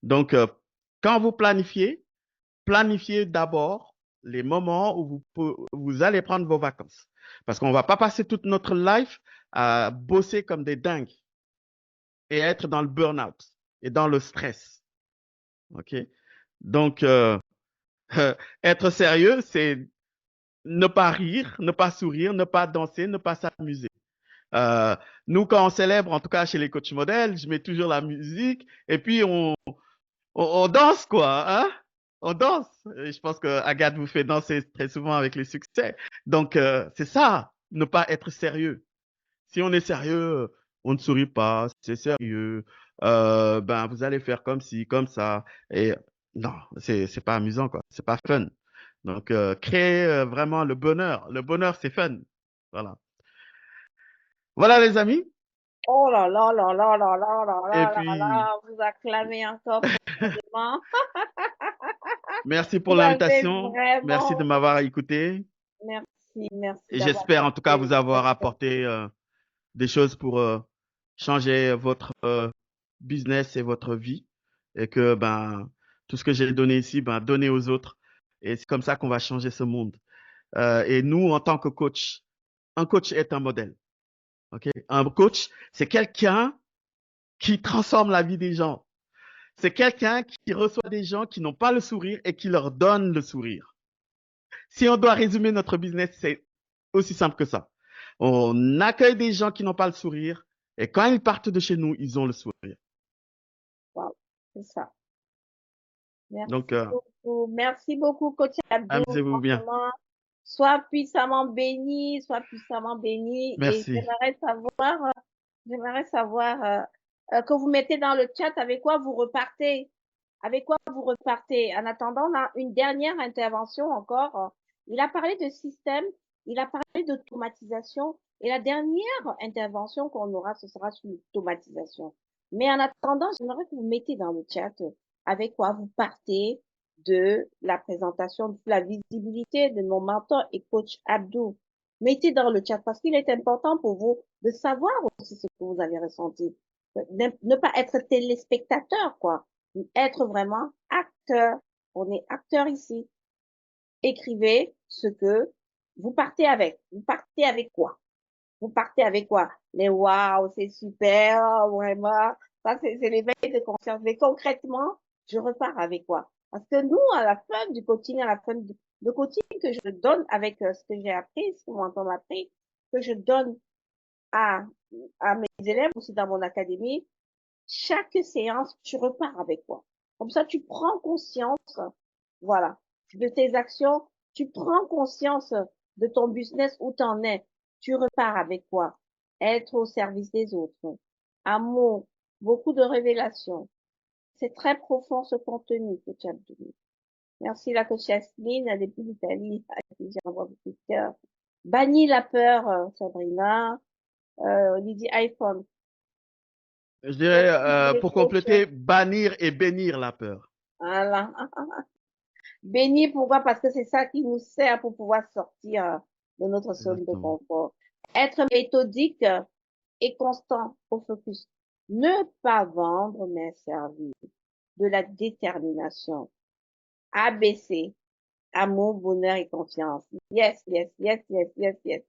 Donc, quand vous planifiez d'abord les moments où vous allez prendre vos vacances. Parce qu'on ne va pas passer toute notre life à bosser comme des dingues et être dans le burn-out et dans le stress. OK? Donc, être sérieux, c'est ne pas rire, ne pas sourire, ne pas danser, ne pas s'amuser. Euh, Nous, quand on célèbre, en tout cas chez les coachs modèles, je mets toujours la musique et puis on danse, quoi, hein? On danse. Et je pense que Agathe vous fait danser très souvent avec les succès. Donc, c'est ça, ne pas être sérieux. Si on est sérieux, on ne sourit pas, c'est sérieux. Ben, vous allez faire comme ci, comme ça. Et non, c'est pas amusant, quoi. C'est pas fun. Donc, créer vraiment le bonheur. Le bonheur, c'est fun. Voilà. Voilà, les amis. Oh là là là là là là là Et là là puis, là, vous acclamez encore profondément. merci pour Vous avez l'invitation. Merci de vraiment, m'avoir écouté. merci, merci Et d'avoir j'espère en tout cas vous partagé avoir votre apporté des choses pour changer votre business et votre vie. Et que ben, tout ce que j'ai donné ici, ben, donner aux autres. Et c'est comme ça qu'on va changer ce monde. Et nous, en tant que coach, un coach est un modèle. OK? Un coach, c'est quelqu'un qui transforme la vie des gens. C'est quelqu'un qui reçoit des gens qui n'ont pas le sourire et qui leur donne le sourire. Si on doit résumer notre business, c'est aussi simple que ça. On accueille des gens qui n'ont pas le sourire et quand ils partent de chez nous, ils ont le sourire. wow, c'est ça. Donc, Merci beaucoup. Merci beaucoup, coach Abdou. amusez-vous bien. Franchement, Sois puissamment béni, sois puissamment béni. Et Merci. j'aimerais savoir que vous mettez dans le chat avec quoi vous repartez. Avec quoi vous repartez. En attendant, on a une dernière intervention encore. Il a parlé de système, il a parlé d'automatisation. Et la dernière intervention qu'on aura, ce sera sur l'automatisation. Mais en attendant, j'aimerais que vous mettez dans le chat avec quoi vous partez de la présentation, de la visibilité de mon mentor et coach Abdou. Mettez dans le chat parce qu'il est important pour vous de savoir aussi ce que vous avez ressenti. Ne pas être téléspectateur, quoi. Être vraiment acteur. On est acteur ici. Écrivez ce que vous partez avec. Vous partez avec quoi? Vous partez avec quoi? Mais waouh, c'est super, vraiment. Ça, c'est l'éveil de conscience. Mais concrètement, je repars avec quoi? Parce que nous, à la fin du coaching, à la fin du le coaching que je donne avec ce que j'ai appris, ce que mon mentor m'a appris, que je donne à, à mes élèves aussi dans mon académie, chaque séance, tu repars avec quoi? Comme ça, tu prends conscience, voilà, de tes actions, tu prends conscience de ton business où tu en es. Tu repars avec quoi? Être au service des autres. Amour, beaucoup de révélations. C'est très profond ce contenu que tu as donné. Merci la coach Yasmine depuis l'Italie, à qui j'envoie beaucoup de cœur. Bannis la peur, Sabrina. Lydie iPhone. Je dirais, Merci pour les pour coachs. compléter, bannir et bénir la peur. Voilà. Béni, pourquoi? Parce que c'est ça qui nous sert pour pouvoir sortir de notre zone de Exactement. confort. Être méthodique et constant au focus. Ne pas vendre, mais servir. De la détermination. ABC. Amour, bonheur et confiance. Yes, yes, yes, yes, yes, yes, yes.